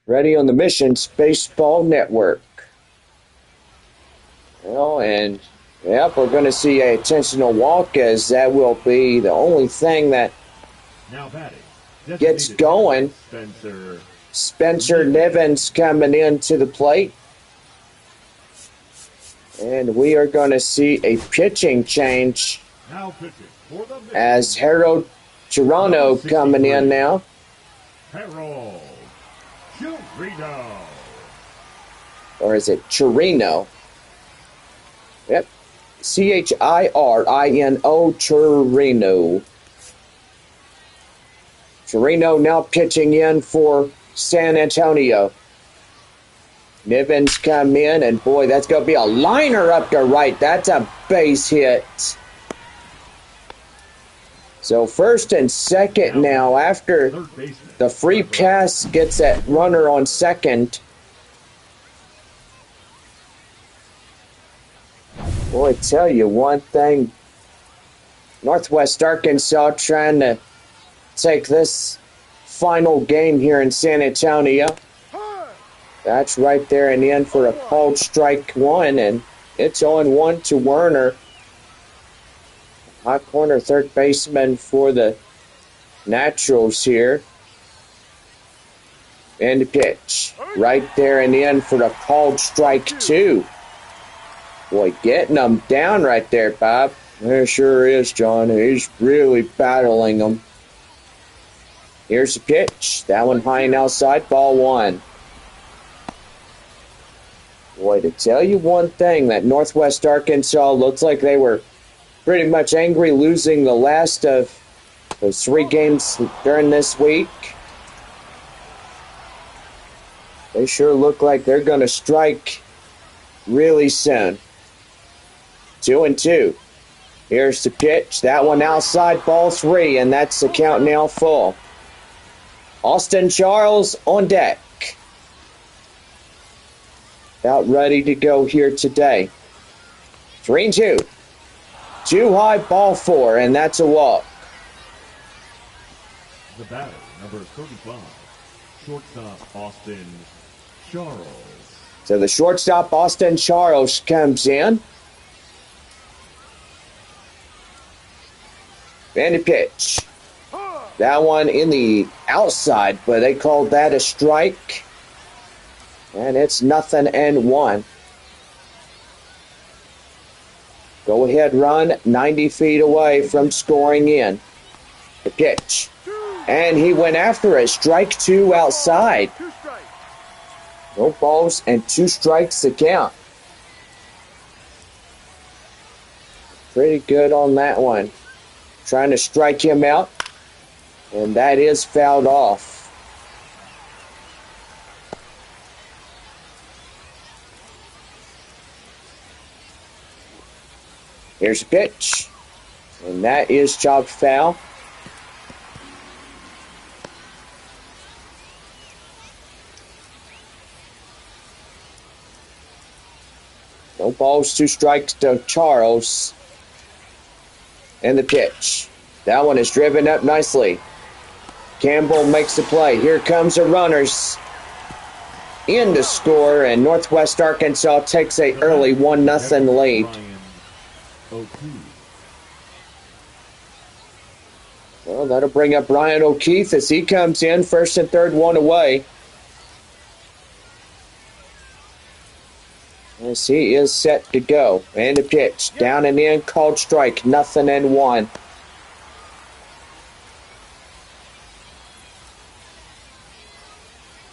Ready on the Missions Baseball Network. Well, and yep, we're going to see a intentional walk, as that will be the only thing that gets going. Spencer Nivens coming into the plate. And we are going to see a pitching change as Harold Chirano coming in now. Harold Chirino. Or is it Chirino? Yep. Chirino, Chirino. Chirino now pitching in for San Antonio. Nivens come in, and boy, that's going to be a liner up to right. That's a base hit. So first and second now, after the free pass gets that runner on second. Boy, tell you one thing, Northwest Arkansas trying to take this final game here in San Antonio. That's right there in the end for a called strike one, and it's 0-1 to Werner. High corner third baseman for the Naturals here. And the pitch. Right there in the end for the called strike two. Boy, getting them down right there, Bob. There sure is, John. He's really battling them. Here's the pitch. That one high and outside, ball one. Boy, to tell you one thing, that Northwest Arkansas looks like they were pretty much angry losing the last of those 3 games during this week. They sure look like they're going to strike really soon. 2-2. Here's the pitch. That one outside, ball 3, and that's the count now full. Austin Charles on deck. About ready to go here today. 3-2. Too high, ball 4, and that's a walk. The batter, number 35, shortstop Austin Charles. So the shortstop Austin Charles comes in. And the pitch. That one in the outside, but they called that a strike. And it's 0-1. Go ahead run 90 feet away from scoring in. The pitch. And he went after it. Strike 2 outside. No balls and 2 strikes to count. Pretty good on that one. Trying to strike him out. And that is fouled off. Here's a pitch. And that is chopped foul. No balls, 2 strikes to Charles. And the pitch. That one is driven up nicely. Campbell makes the play. Here comes the runners in to score, and Northwest Arkansas takes a early 1-0 lead. Well, that'll bring up Brian O'Keefe as he comes in. First and third, 1 away. As he is set to go. And the pitch. Down and in, called strike. 0-1.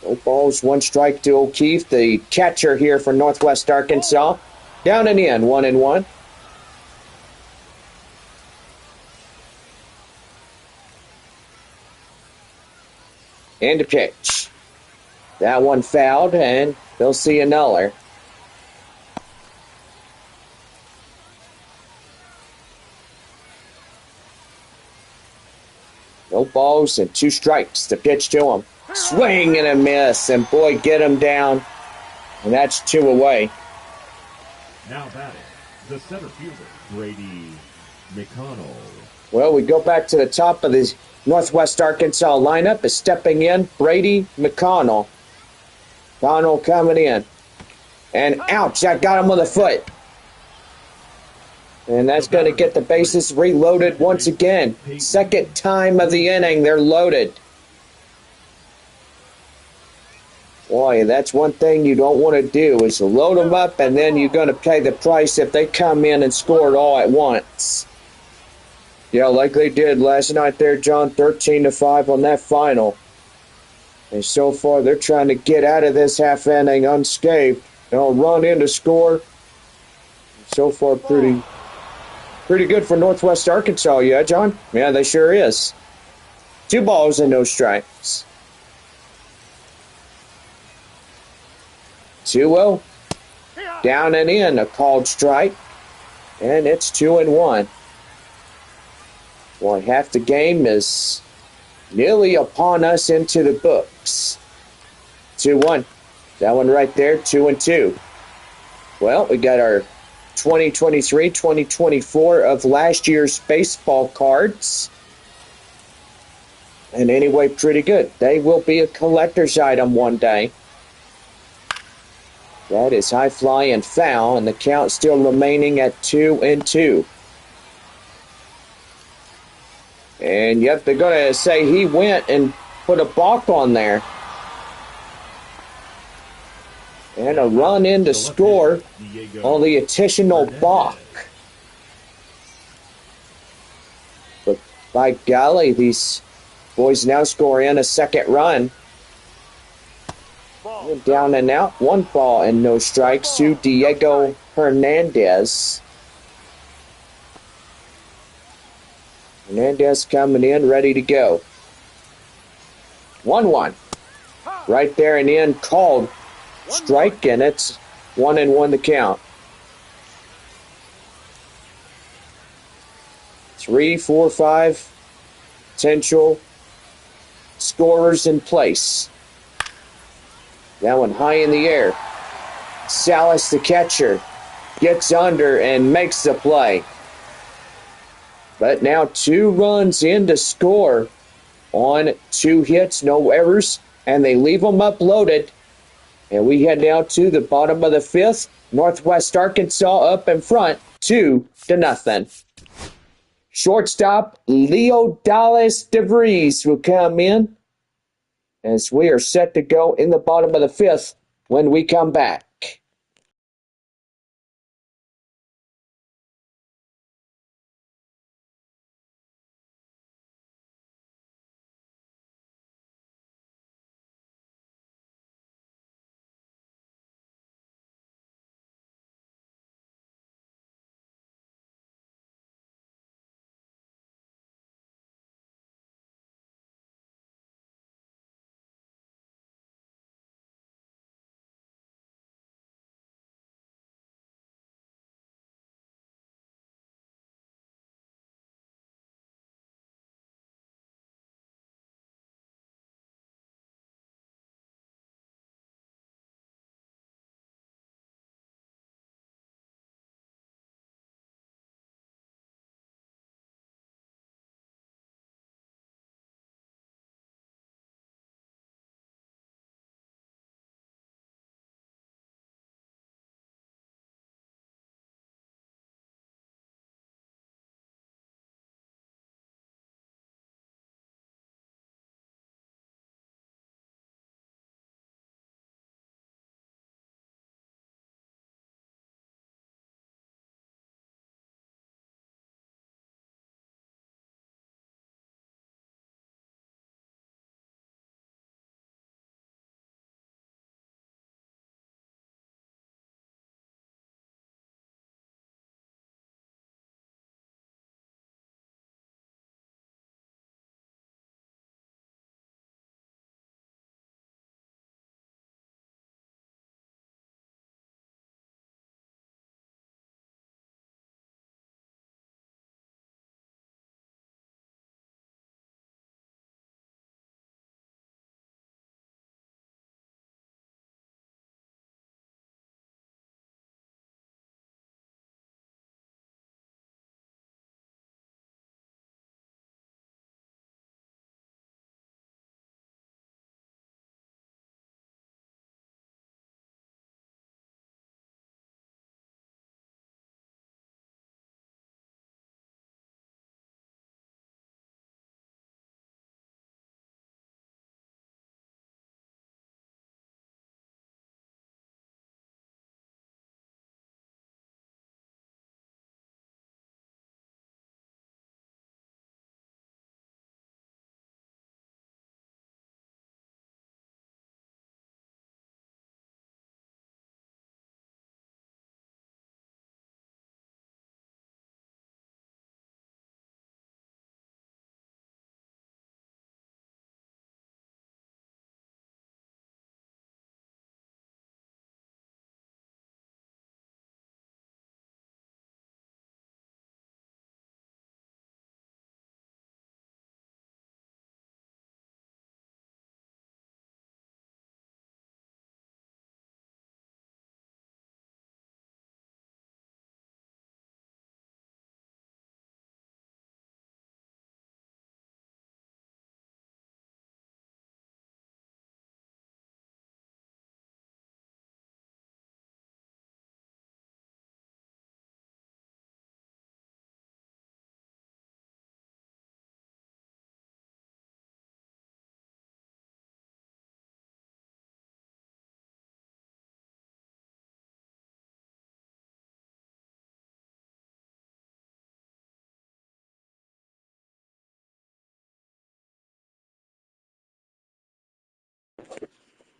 No balls, 1 strike to O'Keefe, the catcher here for Northwest Arkansas. Down and in, 1-1. And a pitch. That one fouled, and they'll see another. No balls and 2 strikes. The pitch to him. Swing and a miss, and boy, get him down. And that's 2 away. Now batting, the center fielder, Brady McConnell. Well, we go back to the top of the Northwest Arkansas lineup. Is stepping in Brady McConnell. McConnell coming in. And ouch, that got him on the foot. And that's going to get the bases reloaded once again. Second time of the inning, they're loaded. Boy, that's one thing you don't want to do is to load them up, and then you're going to pay the price if they come in and score it all at once. Yeah, like they did last night there, John, 13-5 on that final. And so far, they're trying to get out of this half inning unscathed. They'll run in to score. So far, pretty good for Northwest Arkansas, yeah, John? Yeah, they sure is. 2 balls and no strikes. 2-0. Down and in, a called strike. And it's 2-1. Well, half the game is nearly upon us into the books. 2-1. That one right there, 2-2. Well, we got our 2023-2024 of last year's baseball cards. And anyway, pretty good. They will be a collector's item one day. That is high fly and foul, and the count still remaining at 2-2. And yep, they're going to say he went and put a balk on there. And a run in to score on the additional balk. But by golly, these boys now score in a second run. Down and out, 1 ball and no strikes to Diego Hernandez. Hernandez coming in, ready to go. 1-1. Right there and in, called strike, and it's 1-1 the count. 3, 4, 5 potential scorers in place. That one high in the air. Salas, the catcher, gets under and makes the play. But now 2 runs in to score on 2 hits, no errors, and they leave them uploaded. And we head now to the bottom of the 5th. Northwest Arkansas up in front, 2-0. Shortstop Leo Dallas DeVries will come in as we are set to go in the bottom of the 5th when we come back.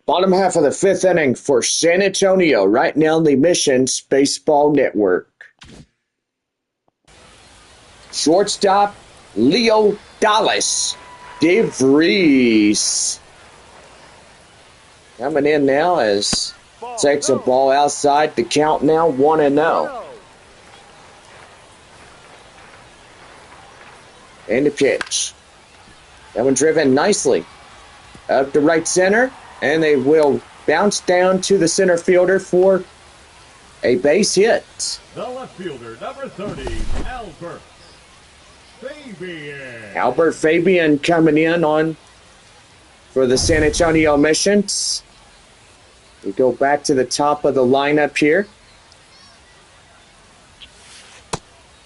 Bottom half of the fifth inning for San Antonio, right now on the Missions Baseball Network. Shortstop, Leo Dallas DeVries. Coming in now as takes a ball outside. The count now 1-0. And the pitch. That one driven nicely up the right center. And they will bounce down to the center fielder for a base hit. The left fielder, number 30, Albert Fabian. Albert Fabian coming in on for the San Antonio Missions. We go back to the top of the lineup here.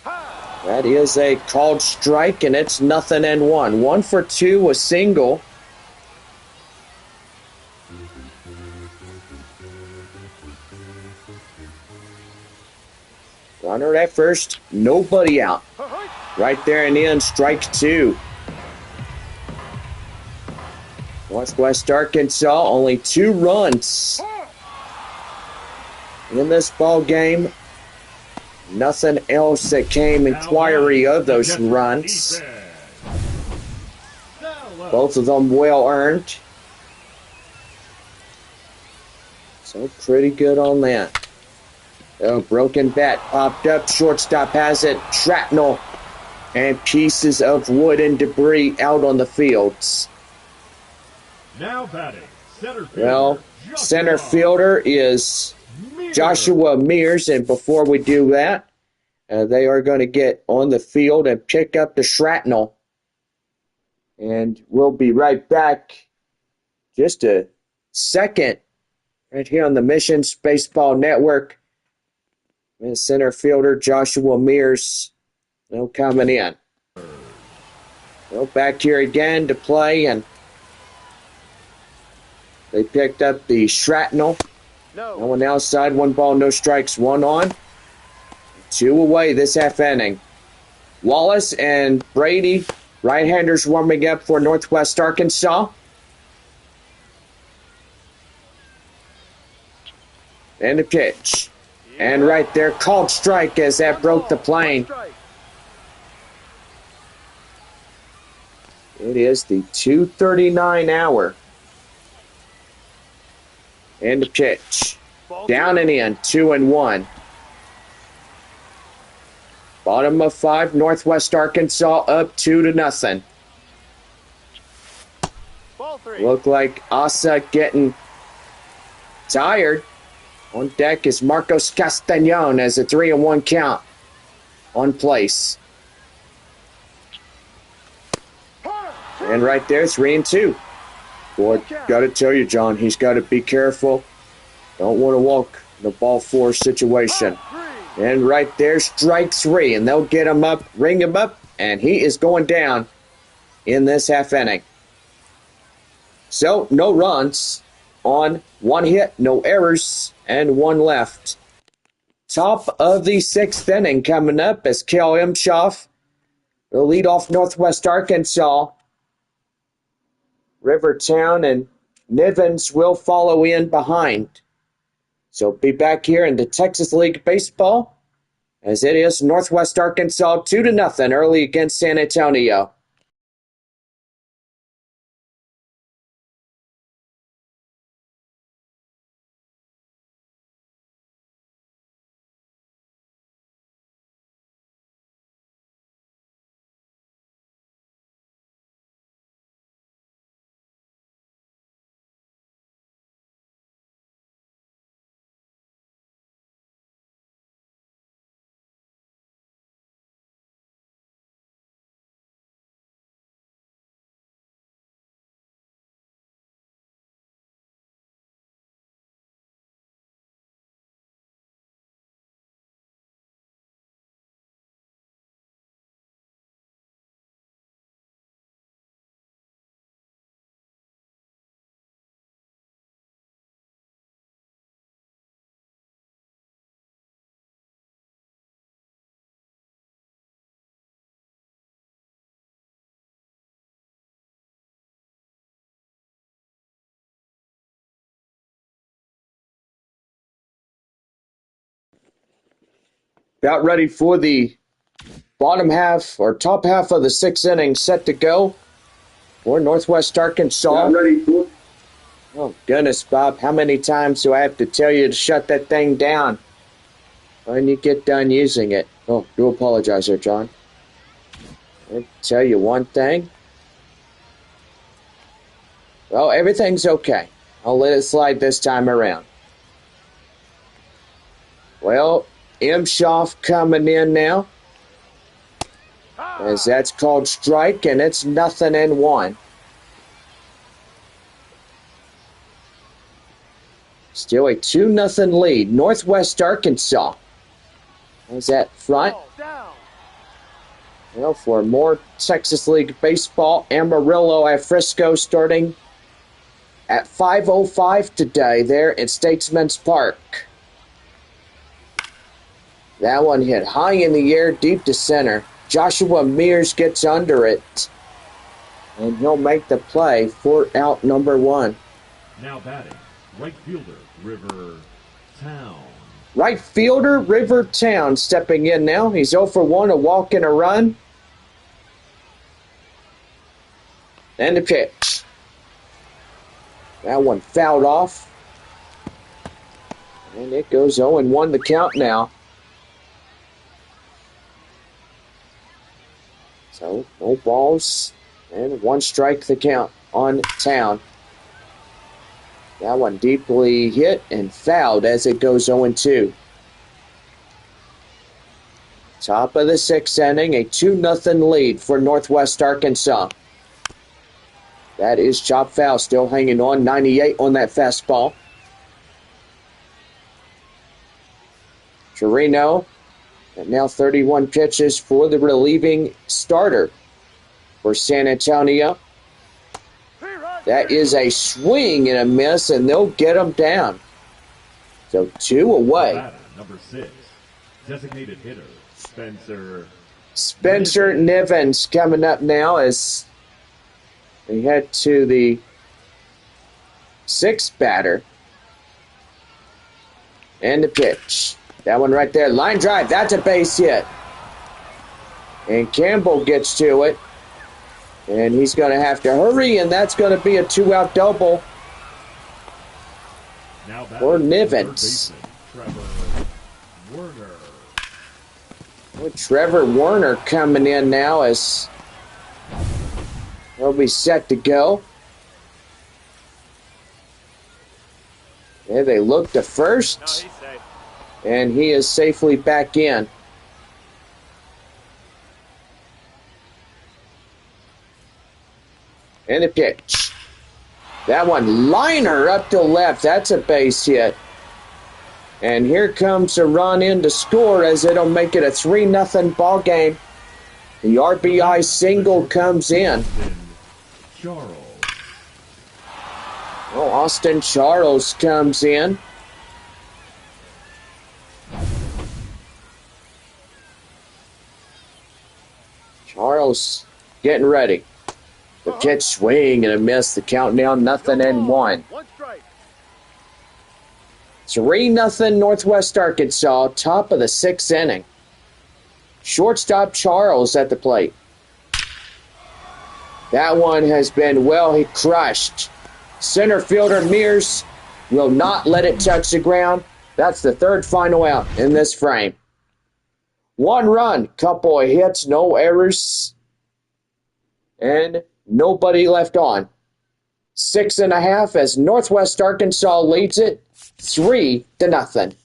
That is a called strike, and it's 0-1. 1 for 2, a single. Runner at first, nobody out. Right there in the end, strike 2. Northwest Arkansas, only 2 runs in this ball game. Nothing else that came inquiry of those runs. Both of them well earned. So pretty good on that. A broken bat popped up. Shortstop has it. Shrapnel and pieces of wood and debris out on the fields. Now batting, center fielder. Well, center fielder is Joshua Mears, and before we do that, they are going to get on the field and pick up the shrapnel. And we'll be right back. Just a second, right here on the Missions Baseball Network. And center fielder Joshua Mears, coming in. Back here again to play, and they picked up the shrapnel. No one outside, 1 ball, no strikes, 1 on. 2 away this half inning. Wallace and Brady, right-handers warming up for Northwest Arkansas. And the pitch. And right there, called strike as that broke the plane. It is the 2:39 hour. And the pitch. Down and in, 2-1. Bottom of 5, Northwest Arkansas up 2-0. Look like Asa getting tired. On deck is Marcos Castañon as a 3-1 count on place. And right there, 3-2. Boy, got to tell you, John, he's got to be careful. Don't want to walk the ball 4 situation. And right there, strike 3. And they'll get him up, ring him up, and he is going down in this half inning. So, no runs on 1 hit, no errors, and 1 left. Top of the 6th inning coming up as Kel Imshoff will lead off Northwest Arkansas. Rivertown and Nivens will follow in behind. So be back here in the Texas League Baseball as it is Northwest Arkansas 2-0 early against San Antonio. About ready for the bottom half or top half of the sixth inning set to go for Northwest Arkansas. Oh, goodness, Bob. How many times do I have to tell you to shut that thing down when you get done using it? Oh, do apologize there, John. I'll tell you one thing. Well, everything's okay. I'll let it slide this time around. Well, Imshoff coming in now, as that's called strike, and it's 0-1. Still a 2-0 lead. Northwest Arkansas is at front. Well, for more Texas League baseball, Amarillo at Frisco starting at 5:05 today there at Statesman's Park. That one hit high in the air, deep to center. Joshua Mears gets under it, and he'll make the play for out number 1. Now batting, right fielder, River Town. Right fielder, River Town, stepping in now. He's 0 for 1, a walk and a run. And the pitch. That one fouled off. And it goes 0-1 the count now. So, no balls and 1 strike the count on Town. That one deeply hit and fouled as it goes 0-2. Top of the 6th inning, a 2-0 lead for Northwest Arkansas. That is chop foul, still hanging on, 98 on that fastball. Chirino, and now 31 pitches for the relieving starter for San Antonio. That is a swing and a miss, and they'll get him down. So 2 away. Number 6, designated hitter, Spencer Nivens coming up now as we head to the 6th batter. And the pitch. That one right there. Line drive. That's a base hit. And Campbell gets to it. And he's going to have to hurry, and that's going to be a 2-out double for Nivens. Trevor Werner coming in now as he'll be set to go. Yeah, they look to first, and he is safely back in. And the pitch. That one, liner up to left. That's a base hit. And here comes a run in to score as it'll make it a 3-0 ball game. The RBI single comes in. Oh, Austin Charles comes in. Charles getting ready. The pitch swing and a miss. The count now 0-1. 3-0 Northwest Arkansas, top of the 6th inning. Shortstop Charles at the plate. That one has been, well, crushed. Center fielder Mears will not let it touch the ground. That's the 3rd final out in this frame. 1 run, couple of hits, no errors, and nobody left on. 6.5 as Northwest Arkansas leads it 3-0.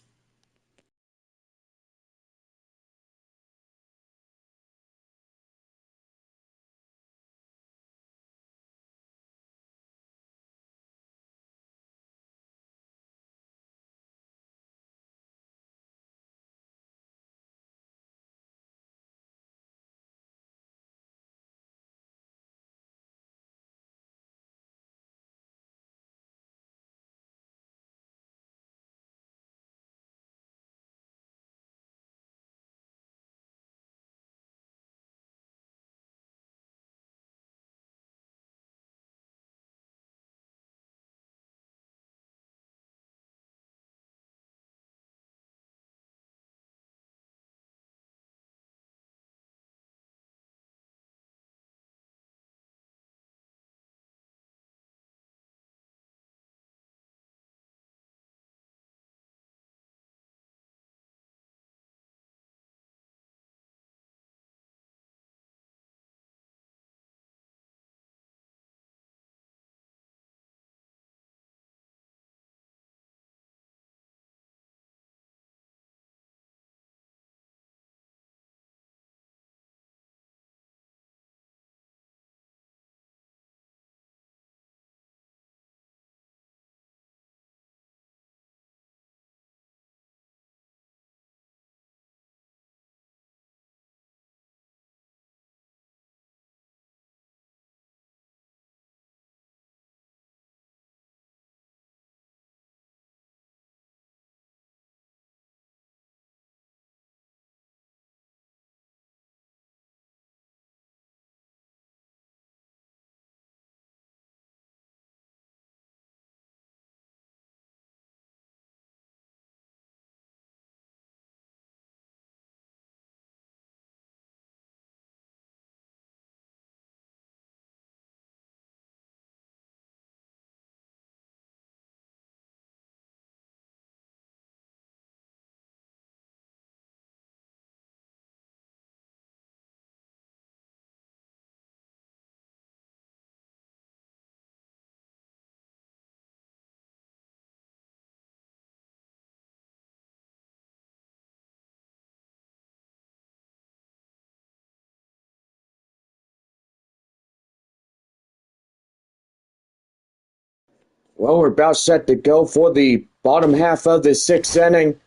Well, we're about set to go for the bottom half of the sixth inning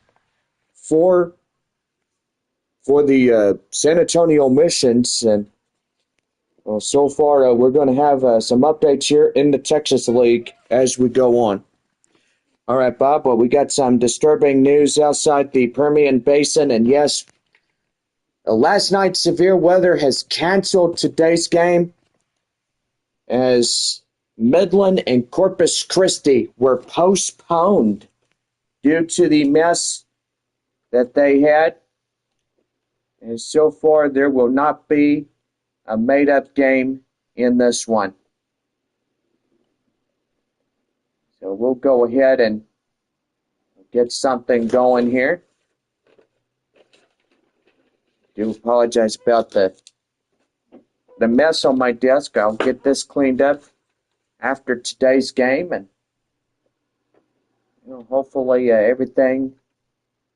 for the San Antonio Missions. And well, so far, we're going to have some updates here in the Texas League as we go on. All right, Bob, well, we got some disturbing news outside the Permian Basin. And yes, last night's severe weather has canceled today's game as Midland and Corpus Christi were postponed due to the mess that they had. And so far, there will not be a made-up game in this one. So we'll go ahead and get something going here. Do apologize about the mess on my desk. I'll get this cleaned up after today's game, and hopefully everything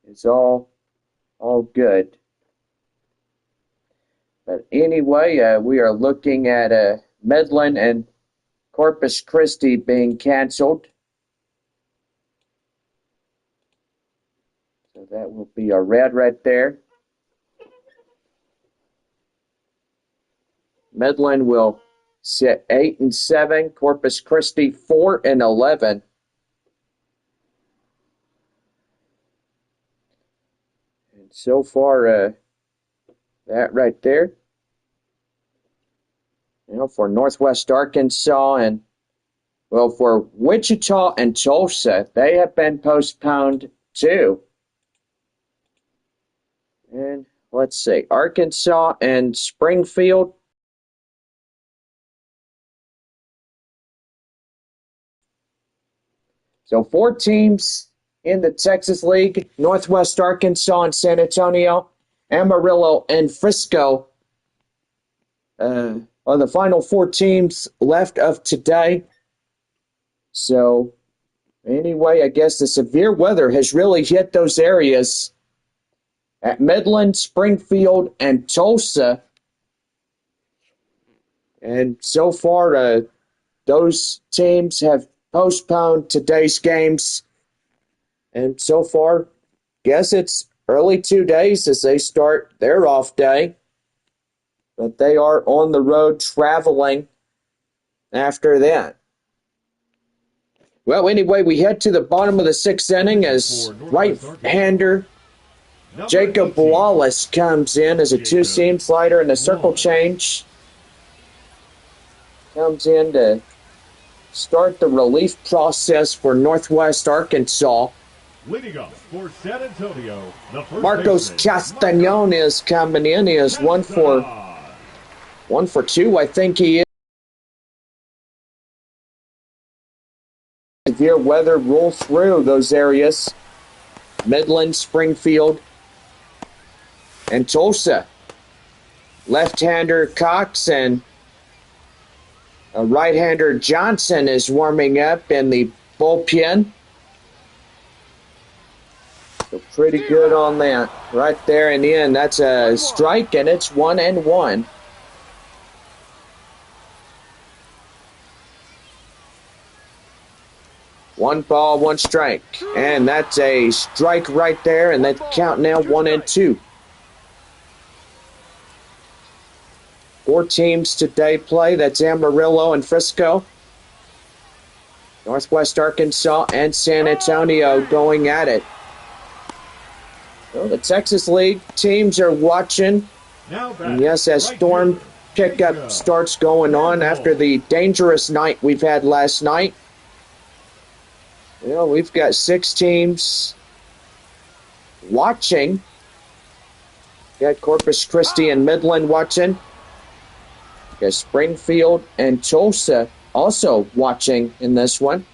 is all good. But anyway, we are looking at Midland and Corpus Christi being canceled. So that will be a red right there. Midland will sit 8-7. Corpus Christi 4-11. And so far, that right there. For Northwest Arkansas and, well, for Wichita and Tulsa, they have been postponed too. And let's see, Arkansas and Springfield. So 4 teams in the Texas League: Northwest Arkansas and San Antonio, Amarillo and Frisco are the final 4 teams left of today. So anyway, I guess the severe weather has really hit those areas at Midland, Springfield, and Tulsa. And so far, those teams have postponed today's games. And so far, guess it's early 2 days as they start their off day. But they are on the road traveling after that. Well, anyway, we head to the bottom of the 6th inning as right-hander Jacob Wallace comes in as a 2-seam slider and a circle change. Comes in to start the relief process for Northwest Arkansas. Leading off for San Antonio, the first Marcos Castañon is coming in. He is 1 for 2, I think he is. Severe weather roll through those areas. Midland, Springfield, and Tulsa. Left-hander Cox and right-hander Johnson is warming up in the bullpen. So pretty good on that. Right there in the end, that's a strike, and it's 1-1. One ball, 1 strike. And that's a strike right there, and that count now 1-2. 4 teams today play. That's Amarillo and Frisco. Northwest Arkansas and San Antonio going at it. Well, the Texas League teams are watching. And yes, as storm pickup starts going on after the dangerous night we've had last night. We've got 6 teams watching. Got Corpus Christi and Midland watching. Got Springfield and Tulsa also watching in this one.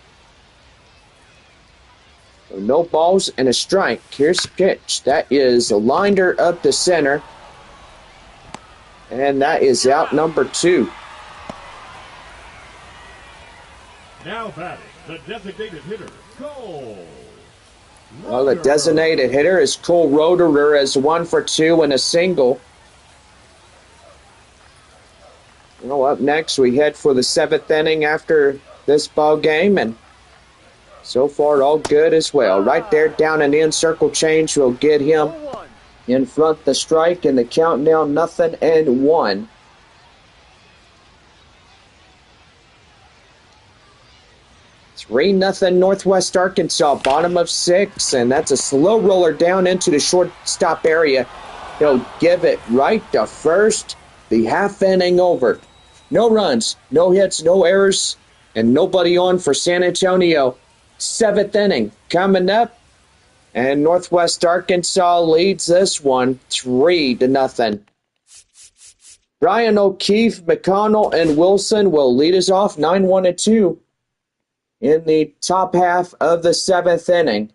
So no balls and a strike. Here's the pitch. That is a liner up the center. And that is out number 2. Now batting, the designated hitter, Cole. Well, the designated hitter is Cole Roederer as 1 for 2 and a single. Up next, we head for the 7th inning after this ball game, and So far, all good as well. Right there, down and in, circle change will get him in front the strike, and the count now 0-1. It's 3-0 Northwest Arkansas, bottom of 6, and that's a slow roller down into the shortstop area. He'll give it right to first. The half inning over. No runs, no hits, no errors, and nobody on for San Antonio. 7th inning coming up, and Northwest Arkansas leads this one 3-0. Brian O'Keefe, McConnell, and Wilson will lead us off 9-1-2 in the top half of the 7th inning.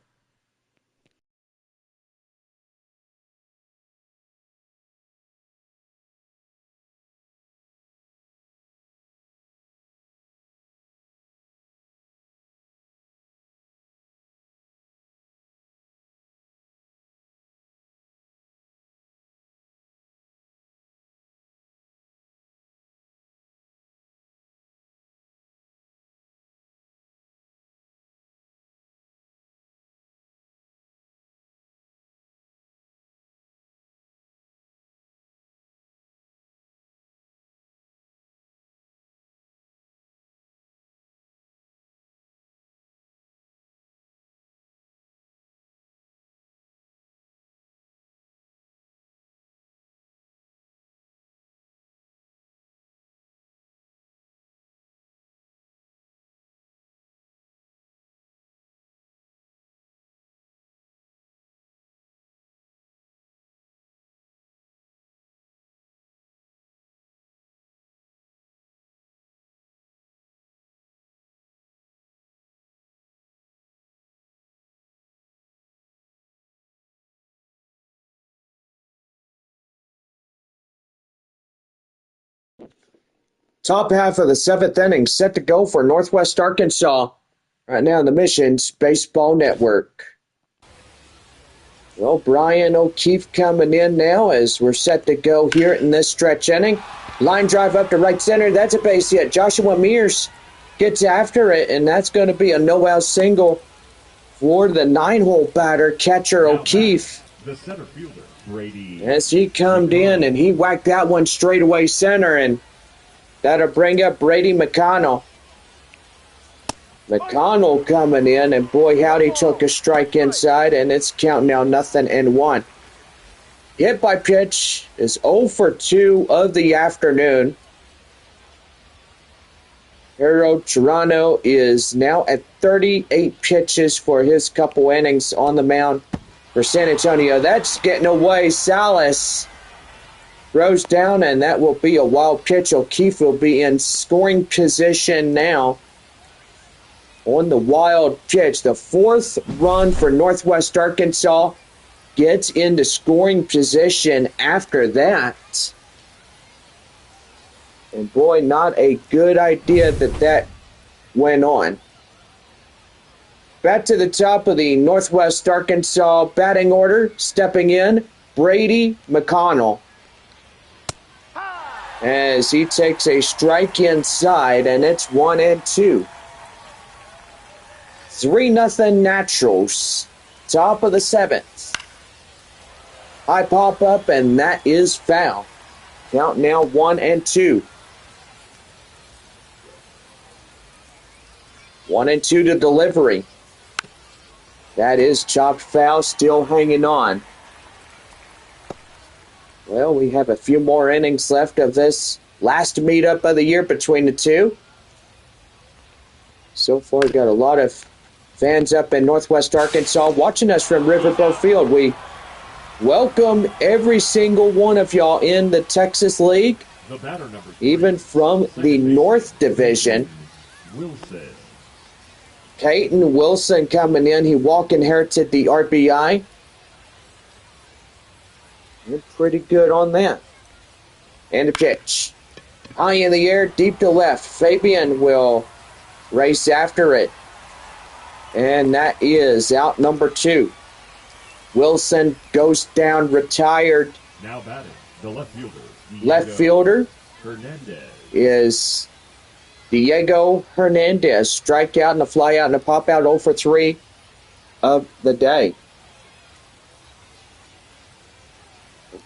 Top half of the 7th inning set to go for Northwest Arkansas. Right now in the Missions Baseball Network. Well, Brian O'Keefe coming in now as we're set to go here in this stretch inning. Line drive up to right center. That's a base hit. Joshua Mears gets after it, and that's going to be a no-out single for the 9-hole batter, catcher O'Keefe. The center fielder, Brady. As he come in, and he whacked that one straight away center, and that'll bring up Brady McConnell. McConnell coming in, and boy, howdy, took a strike inside, and it's count now 0-1. Hit by pitch is 0 for 2 of the afternoon. Harold Toronto is now at 38 pitches for his couple innings on the mound for San Antonio. That's getting away. Salas throws down, and that will be a wild pitch. O'Keefe will be in scoring position now on the wild pitch. The 4th run for Northwest Arkansas gets into scoring position after that. And boy, not a good idea that went on. Back to the top of the Northwest Arkansas batting order, stepping in, Brady McConnell. As he takes a strike inside, and it's 1-2. 3-0 Naturals. Top of the 7th. High pop up, and that is foul. Count now 1-2. 1-2 to delivery. That is chopped foul, still hanging on. Well, we have a few more innings left of this last meetup of the year between the two. So far, we've got a lot of fans up in Northwest Arkansas watching us from Riverboat Field. We welcome every single one of y'all in the Texas League, The batter, number 3, even from the North Division. Wilson. Peyton Wilson coming in. He inherited the RBI. You're pretty good on that. And a pitch. High in the air, deep to left. Fabian will race after it. And that is out number 2. Wilson goes down, retired. Now batting, the left fielder. Left fielder Hernandez. is Diego Hernandez, strikeout and a flyout and a pop out, 0 for 3 of the day.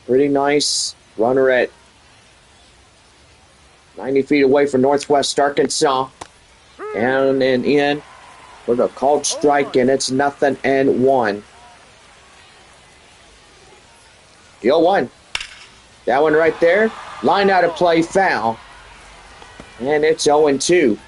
Pretty nice runner at 90 feet away from Northwest Arkansas. Down and in with a called strike, and it's 0-1. The 0-1. That one right there. Line out of play, foul. And it's 0-2.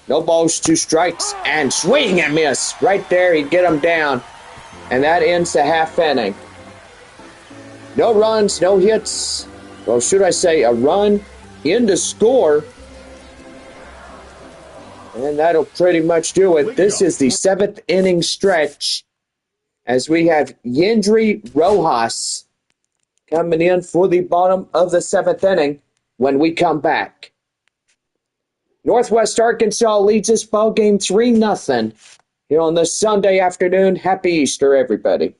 No balls, 2 strikes, and swing and miss. Right there, he'd get him down. And that ends the half inning. No runs, no hits. Well, should I say a run in to score. And that'll pretty much do it. This is the 7th inning stretch as we have Yendry Rojas coming in for the bottom of the 7th inning when we come back. Northwest Arkansas leads this ball game 3-0 here on this Sunday afternoon. Happy Easter, everybody.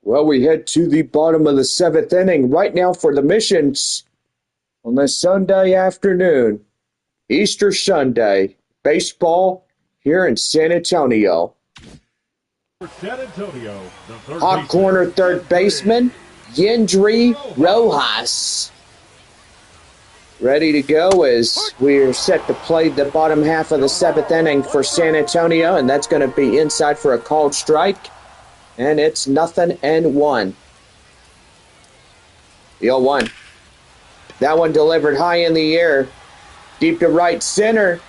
Well, we head to the bottom of the 7th inning right now for the Missions on this Sunday afternoon. Easter Sunday. Baseball here in San Antonio. Hot corner third baseman, Yendry Rojas. Ready to go as we're set to play the bottom half of the 7th inning for San Antonio, and that's going to be inside for a called strike. And it's 0-1. The 0-1. That one delivered high in the air. Deep to right center.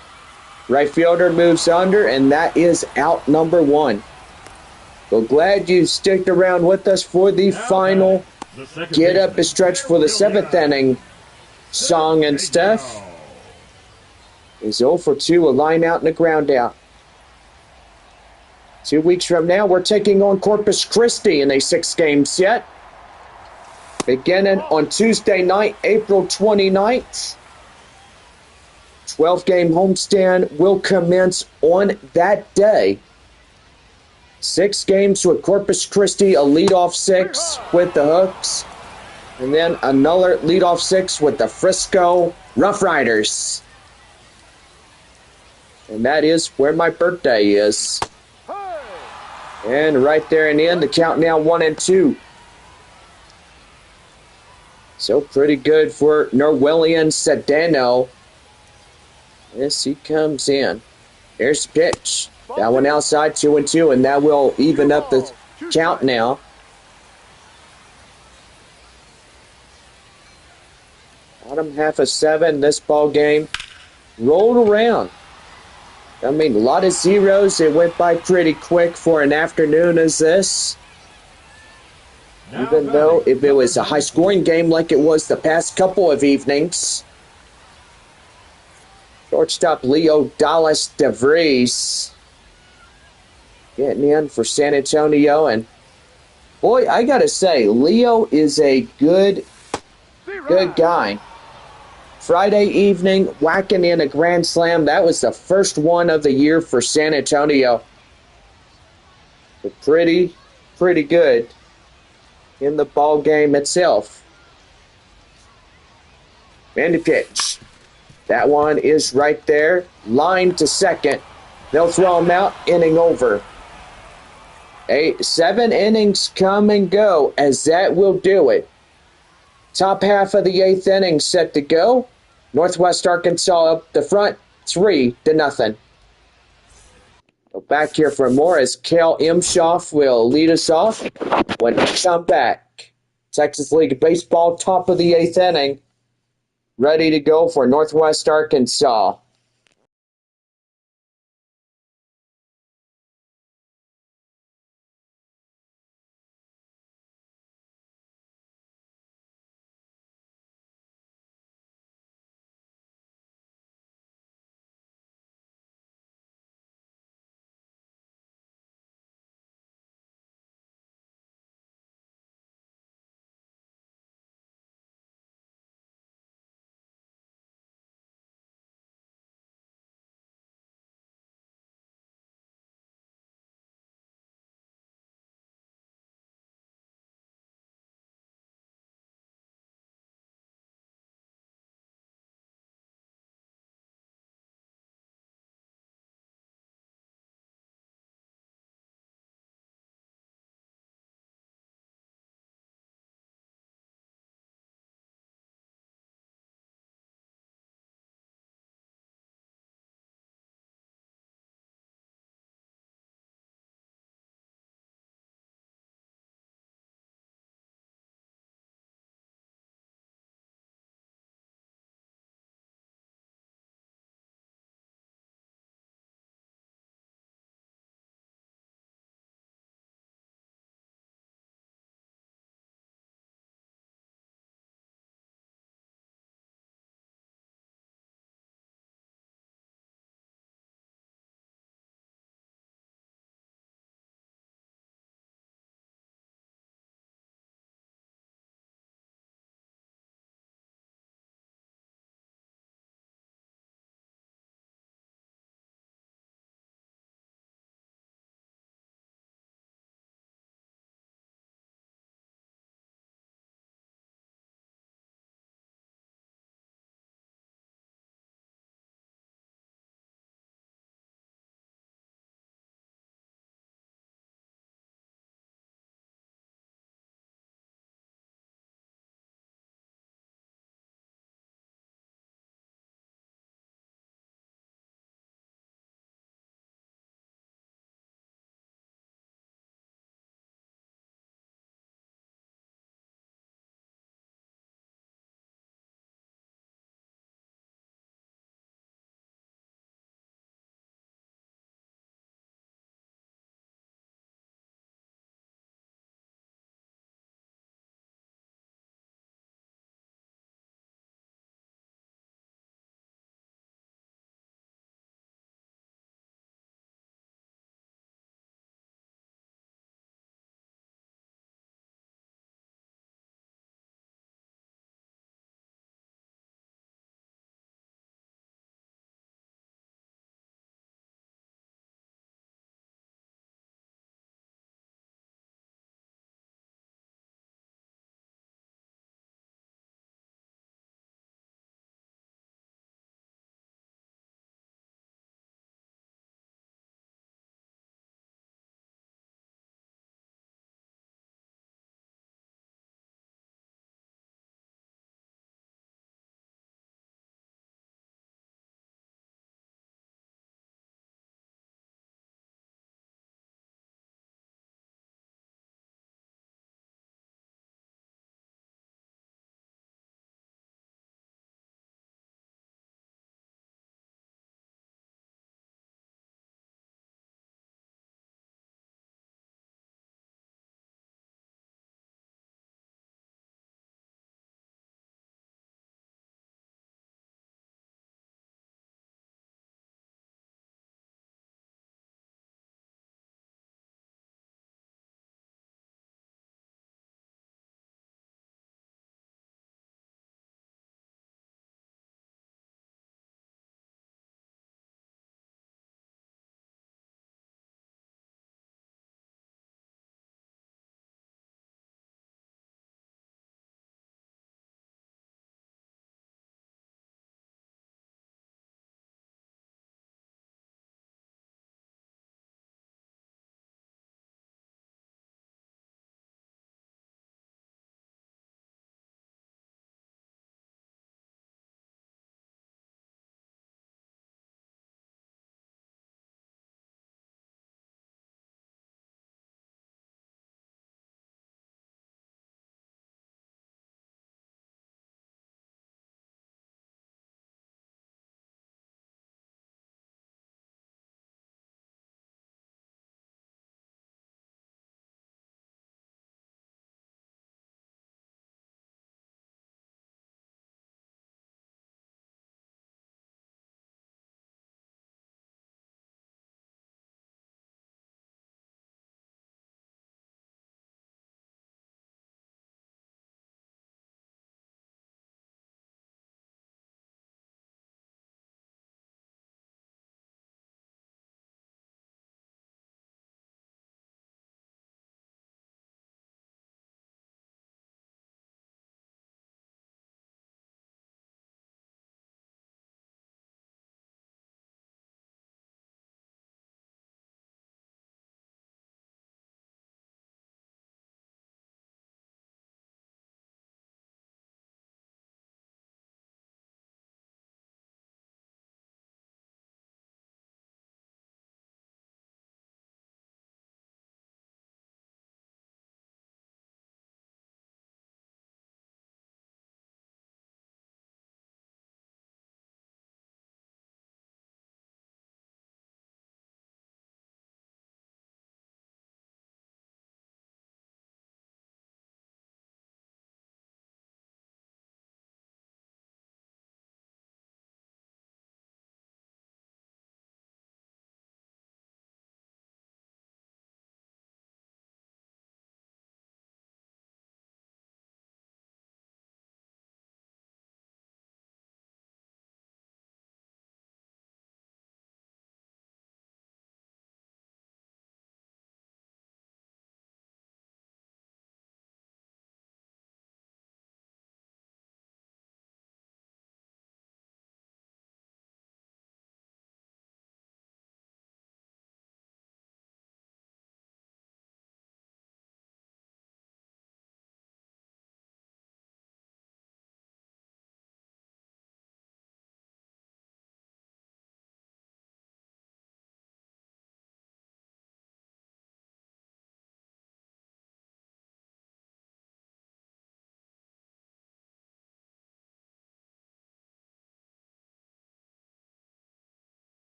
Right fielder moves under, and that is out number 1. Well, glad you sticked around with us for the final get up and stretch for the 7th inning song and stuff. Is 0 for 2, a line out and a ground out. 2 weeks from now, we're taking on Corpus Christi in a 6-game set. Beginning on Tuesday night, April 29th. 12-game homestand will commence on that day. 6 games with Corpus Christi, a leadoff 6 with the Hooks. And then another leadoff 6 with the Frisco Rough Riders. And that is where my birthday is. And right there in the end, the count now 1-2. So pretty good for Norwelian Sedano. Yes, he comes in. Here's the pitch. That one outside, 2-2, and that will even up the count now. Bottom half of 7, this ball game rolled around. I mean, a lot of zeros. It went by pretty quick for an afternoon as this. Even though if it was a high-scoring game like it was the past couple of evenings. Shortstop Leo Dallas DeVries getting in for San Antonio. And, boy, I got to say, Leo is a good guy. Friday evening, whacking in a grand slam. That was the first one of the year for San Antonio. So pretty good in the ball game itself. And the pitch. That one is right there. Line to second. They'll throw him out. Inning over. 7 innings come and go as that will do it. Top half of the 8th inning set to go. Northwest Arkansas up the front, 3-0. Back here for more as Cal Imshoff will lead us off when we come back. Texas League Baseball, top of the 8th inning, ready to go for Northwest Arkansas.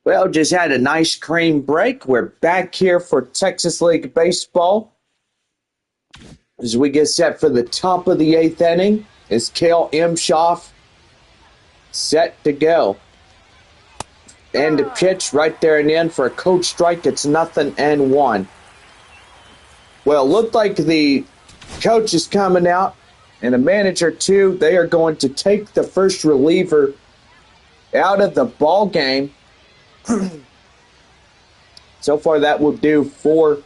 Well, just had an ice cream break. We're back here for Texas League Baseball. As we get set for the top of the 8th inning, is Cale Imshoff set to go. And the pitch right there and in for a coach strike. It's 0-1. Well, it looked like the coach is coming out and a manager too. They are going to take the first reliever out of the ball game. So far, that will do for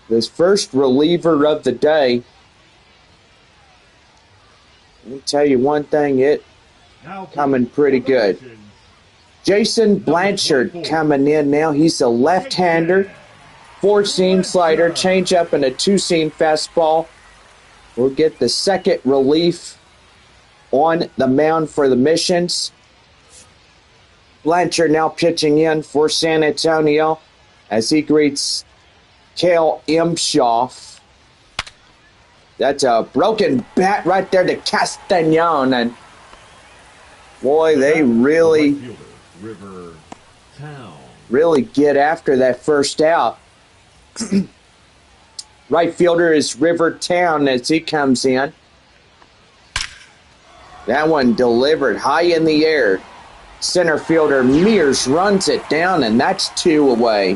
this first reliever of the day. Let me tell you one thing, it coming pretty good. Jason Blanchard coming in now. He's a left-hander, 4-seam slider, changeup, and a 2-seam fastball. We'll get the second relief on the mound for the Missions. Blanchard now pitching in for San Antonio as he greets Cale Imshoff. That's a broken bat right there to Castañon, and boy, they really get after that first out. Right fielder is River Town as he comes in. That one delivered high in the air. Center fielder Mears runs it down, and that's 2 away.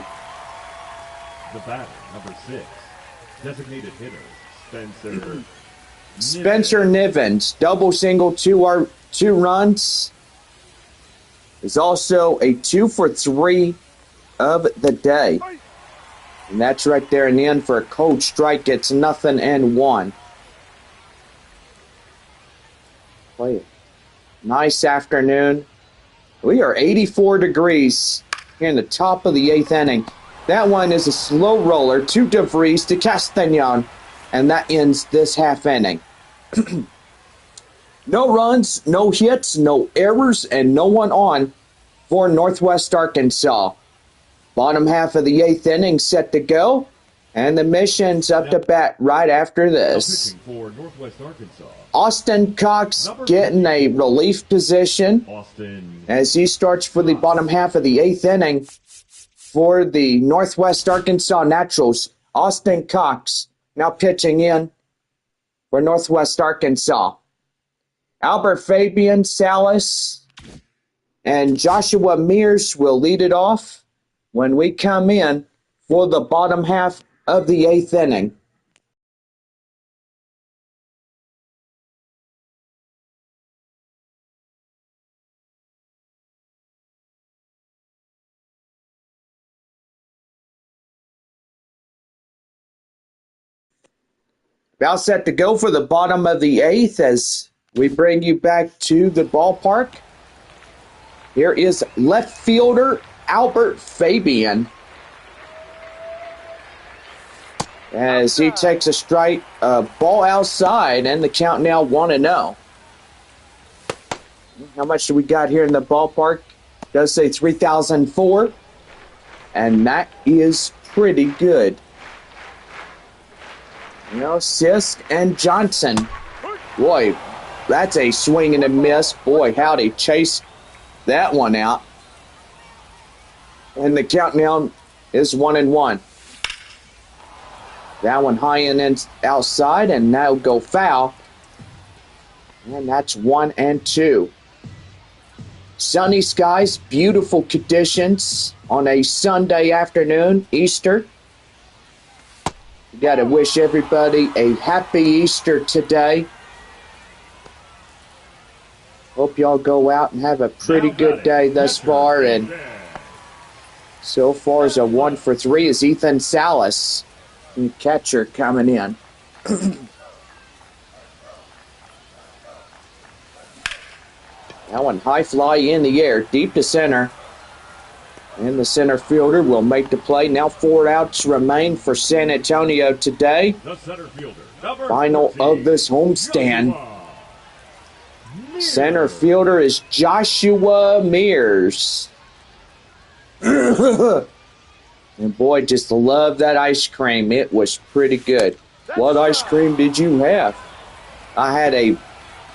The batter, number 6, designated hitter, Spencer Nivens, double single, 2 runs. Is also a 2 for 3 of the day. And that's right there in the end for a cold strike. It's 0-1. Play it. Nice afternoon. We are 84 degrees here in the top of the 8th inning. That one is a slow roller to DeVries to Castañon, and that ends this half inning. No runs, no hits, no errors, and no one on for Northwest Arkansas. Bottom half of the 8th inning set to go, and the Missions up to bat right after this. For Northwest Arkansas, Austin Cox getting a relief position as he starts for the bottom half of the 8th inning for the Northwest Arkansas Naturals. Austin Cox now pitching in for Northwest Arkansas. Albert Fabian Salas and Joshua Mears will lead it off when we come in for the bottom half of the 8th inning. About set to go for the bottom of the 8th as we bring you back to the ballpark. Here is left fielder Albert Fabian as he takes a strike, ball outside, and the count now 1-0. How much do we got here in the ballpark? It does say 3,004, and that is pretty good. You know, Sisk and Johnson. Boy, that's a swing and a miss. Boy, howdy, chase that one out. And the count now is 1-1. That one high and outside, and now go foul. And that's 1-2. Sunny skies, beautiful conditions on a Sunday afternoon, Easter. Got to wish everybody a happy Easter today. Hope y'all go out and have a pretty good day thus far. And so far as a 1 for 3 is Ethan Salas, catcher, coming in. That one high fly in the air, deep to center. And the center fielder will make the play. Now 4 outs remain for San Antonio today. The center fielder, Final 14, of this homestand. Center fielder is Joshua Mears. And boy, just love that ice cream. It was pretty good. What ice cream did you have? I had a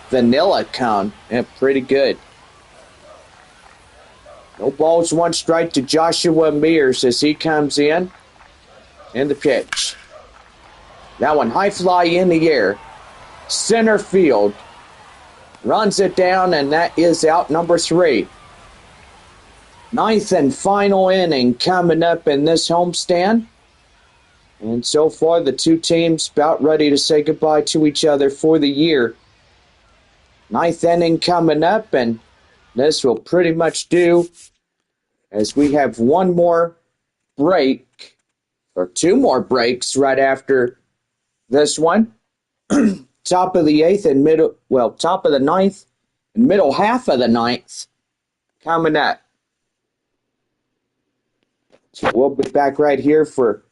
vanilla cone. Yeah, pretty good. No balls, one strike to Joshua Mears as he comes in the pitch. That one high fly in the air. Center field. Runs it down, and that is out number 3. Ninth and final inning coming up in this homestand. And so far, the two teams about ready to say goodbye to each other for the year. Ninth inning coming up, and this will pretty much do as we have one more break, or two more breaks right after this one. Top of the eighth and top of the ninth and middle half of the ninth coming up. So we'll be back right here for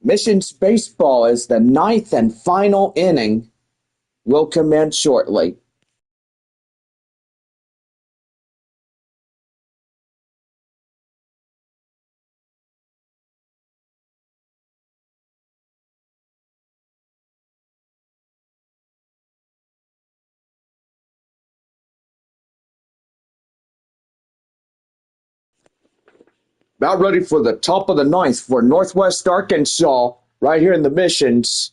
Missions Baseball as the ninth and final inning will commence shortly. About ready for the top of the ninth for Northwest Arkansas, right here in the Missions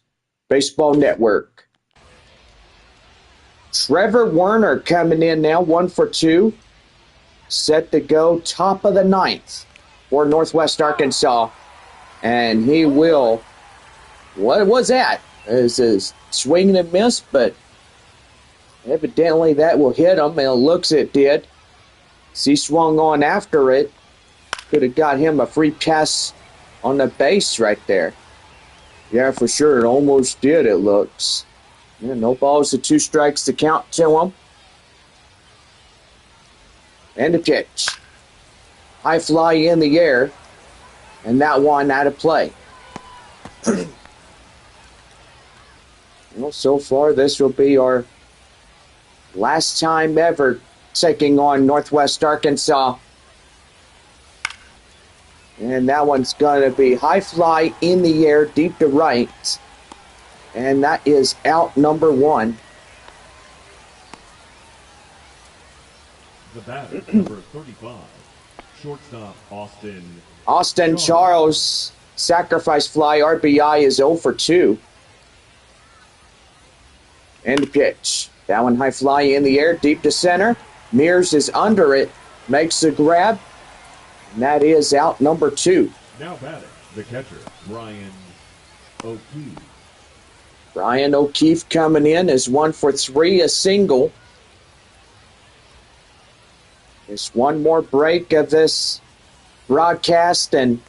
Baseball Network. Trevor Werner coming in now, 1 for 2. Set to go top of the ninth for Northwest Arkansas. And he will, what was that? It's a swing and a miss, but evidently that will hit him, and it looks it did. As he swung on after it. Could have got him a free pass on the base right there. Yeah, for sure. It almost did, it looks. Yeah, no balls and 2 strikes to count to him. And the pitch. High fly in the air. And that one out of play. Well, so far this will be our last time ever taking on Northwest Arkansas. And that one's going to be high fly in the air, deep to right. And that is out number 1. The batter, number 35, shortstop Austin. Austin Charles, sacrifice fly, RBI is 0 for 2. And the pitch. That one high fly in the air, deep to center. Mears is under it, makes the grab. And that is out number 2. Now batting, the catcher, Brian O'Keefe. Brian O'Keefe coming in is 1 for 3, a single. Just one more break of this broadcast, and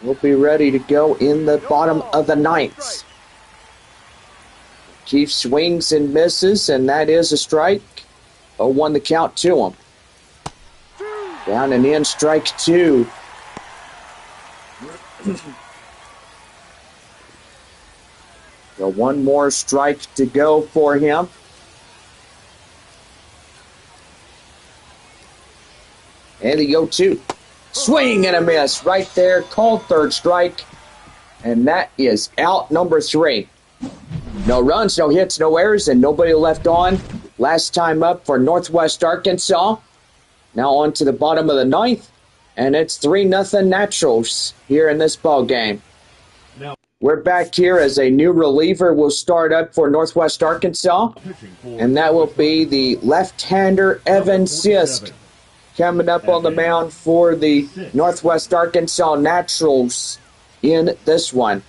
we'll be ready to go in the bottom of the ninth. O'Keefe swings and misses, and that is a strike. 0-1 the count to him. Down and in, strike 2. So one more strike to go for him. And the 0-2. Swing and a miss right there. Called third strike. And that is out number 3. No runs, no hits, no errors, and nobody left on. Last time up for Northwest Arkansas. Now on to the bottom of the ninth, and it's 3-0 Naturals here in this ball game. Now we're back here as a new reliever will start up for Northwest Arkansas, and that will be the left-hander Evan Sisk coming up on the mound for the Northwest Arkansas Naturals in this one.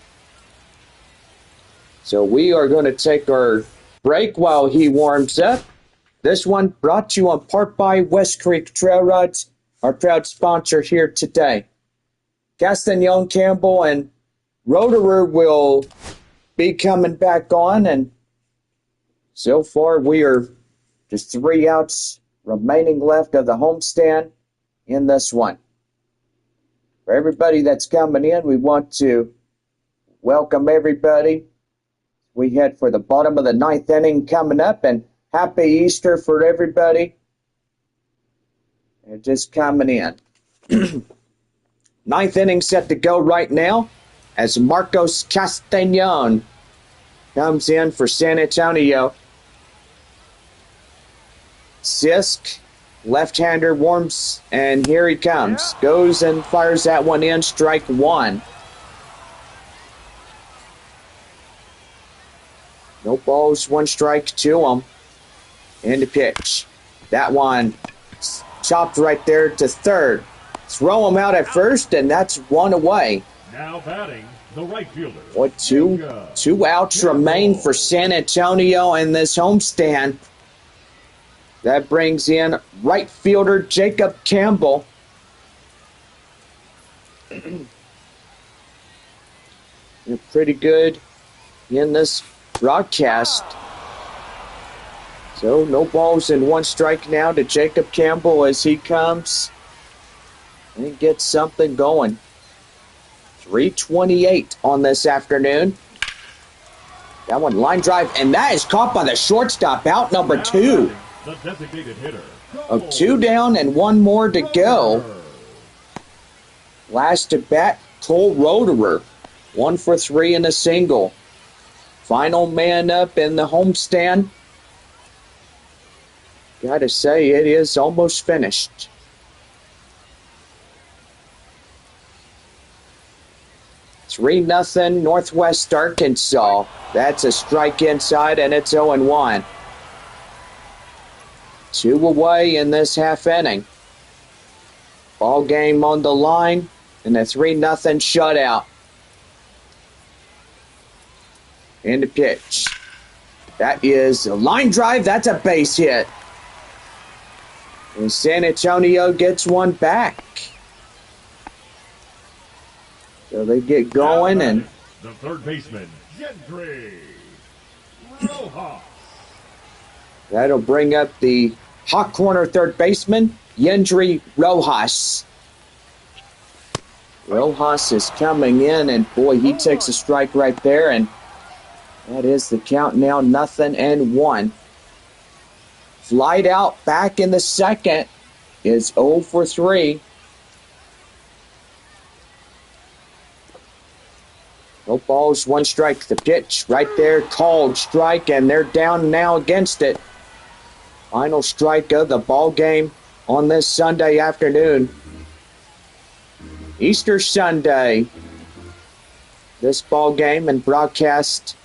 So we are going to take our break while he warms up. This one brought to you on part by West Creek Trail Rods, our proud sponsor here today. Castagnon Campbell and Roederer will be coming back on, and so far we are just 3 outs remaining left of the homestand in this one. For everybody that's coming in, we want to welcome everybody. We head for the bottom of the ninth inning coming up, and happy Easter for everybody. And just coming in. Ninth inning set to go right now as Marcos Castagnon comes in for San Antonio. Sisk Left-hander warms, and here he comes. Goes and fires that one in, strike one. No balls, one strike to him. And the pitch. That one chopped right there to third. Throw him out at first, and that's one away. Now batting, the right fielder. What, two outs remain for San Antonio in this homestand. That brings in right fielder Jacob Campbell. You're pretty good in this broadcast. So no balls and one strike now to Jacob Campbell as he comes and gets something going. 3:28 on this afternoon. That one line drive, and that is caught by the shortstop, out number two. The designated hitter. Of two down and one more to go. Last at bat, Cole Roederer. 1 for 3 in a single. Final man up in the homestand. Gotta say, it is almost finished. It's 3-0 Northwest Arkansas. That's a strike inside, and it's 0-1. 2 away in this half inning. Ball game on the line, and a 3-0 shutout. And the pitch. That is a line drive. That's a base hit. And San Antonio gets one back. So they get going, and the third baseman, Yendry Rojas. That'll bring up the hot corner third baseman, Yendry Rojas. Rojas is coming in, and boy, he takes a strike right there, and that is the count now, 0-1. Flight out back in the second is 0 for 3. No balls, one strike. The pitch right there, called strike, and they're down now against it. Final strike of the ball game on this Sunday afternoon. Easter Sunday. This ball game and broadcast.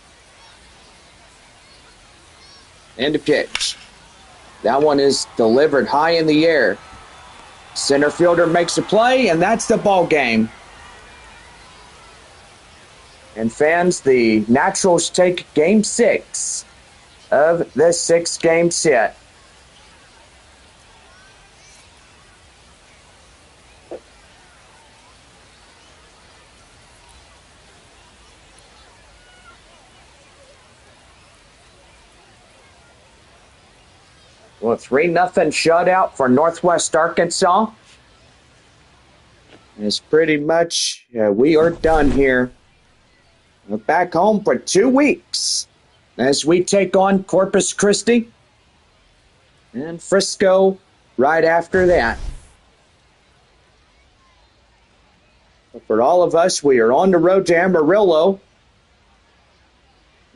And the pitch. That one is delivered high in the air. Center fielder makes a play, and that's the ball game. And fans, the Naturals take Game 6 of this 6-game set. Well, 3-0 shutout for Northwest Arkansas. It's pretty much, we are done here. We're back home for 2 weeks as we take on Corpus Christi and Frisco right after that. But for all of us, we are on the road to Amarillo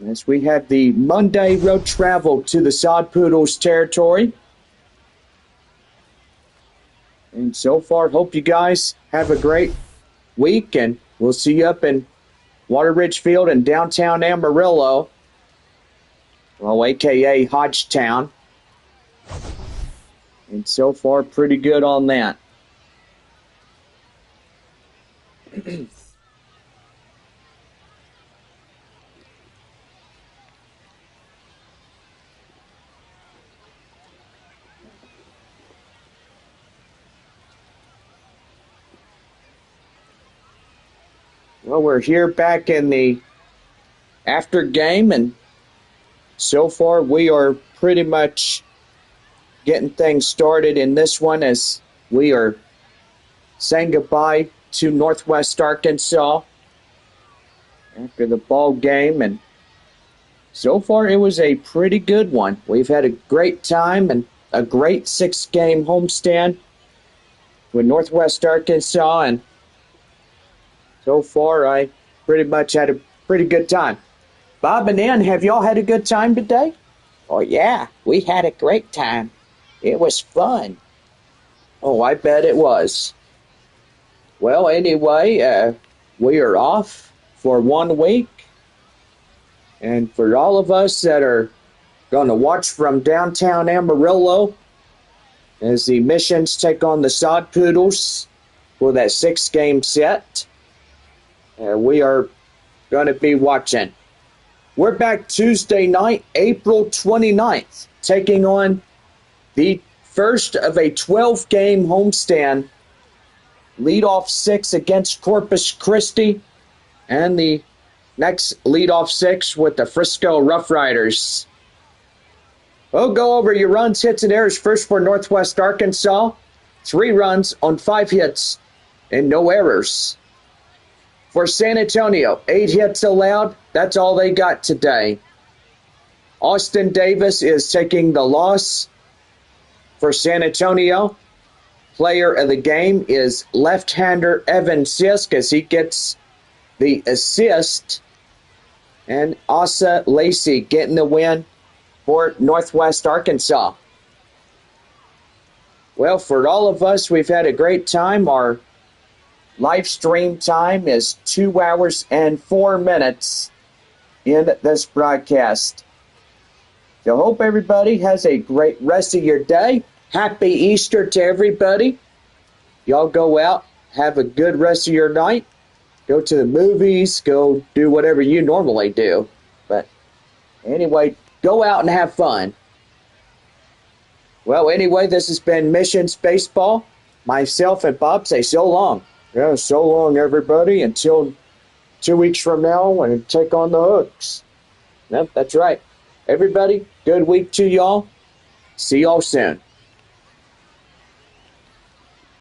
as we have the Monday road travel to the Sod Poodles territory. And so far, hope you guys have a great week, and we'll see you up in Water Ridge Field in downtown Amarillo, well, a.k.a. Hodgetown. And so far, pretty good on that. Well, we're here back in the after game, and so far we are pretty much getting things started in this one as we are saying goodbye to Northwest Arkansas after the ball game, and so far it was a pretty good one. We've had a great time and a great 6-game homestand with Northwest Arkansas, and so far, I pretty much had a pretty good time. Bob and Ann, have y'all had a good time today? Oh, yeah, we had a great time. It was fun. Oh, I bet it was. Well, anyway, we are off for 1 week. And for all of us that are going to watch from downtown Amarillo as the Missions take on the Sod Poodles for that 6-game set, we are going to be watching. We're back Tuesday night, April 29th, taking on the first of a 12-game homestand, leadoff 6 against Corpus Christi, and the next leadoff 6 with the Frisco Rough Riders. We'll go over your runs, hits, and errors first for Northwest Arkansas. 3 runs on 5 hits and no errors. For San Antonio, 8 hits allowed. That's all they got today. Austin Davis is taking the loss for San Antonio. Player of the game is left-hander Evan Sisk as he gets the assist. And Asa Lacey getting the win for Northwest Arkansas. Well, for all of us, we've had a great time. Our live stream time is 2 hours and 4 minutes in this broadcast. So hope everybody has a great rest of your day. Happy Easter to everybody. Y'all go out, have a good rest of your night. Go to the movies, go do whatever you normally do. But anyway, go out and have fun. Well, anyway, this has been Missions Baseball. Myself and Bob say so long. Yeah, so long, everybody, until 2 weeks from now when we take on the Hooks. Yep, that's right. Everybody, good week to y'all. See y'all soon.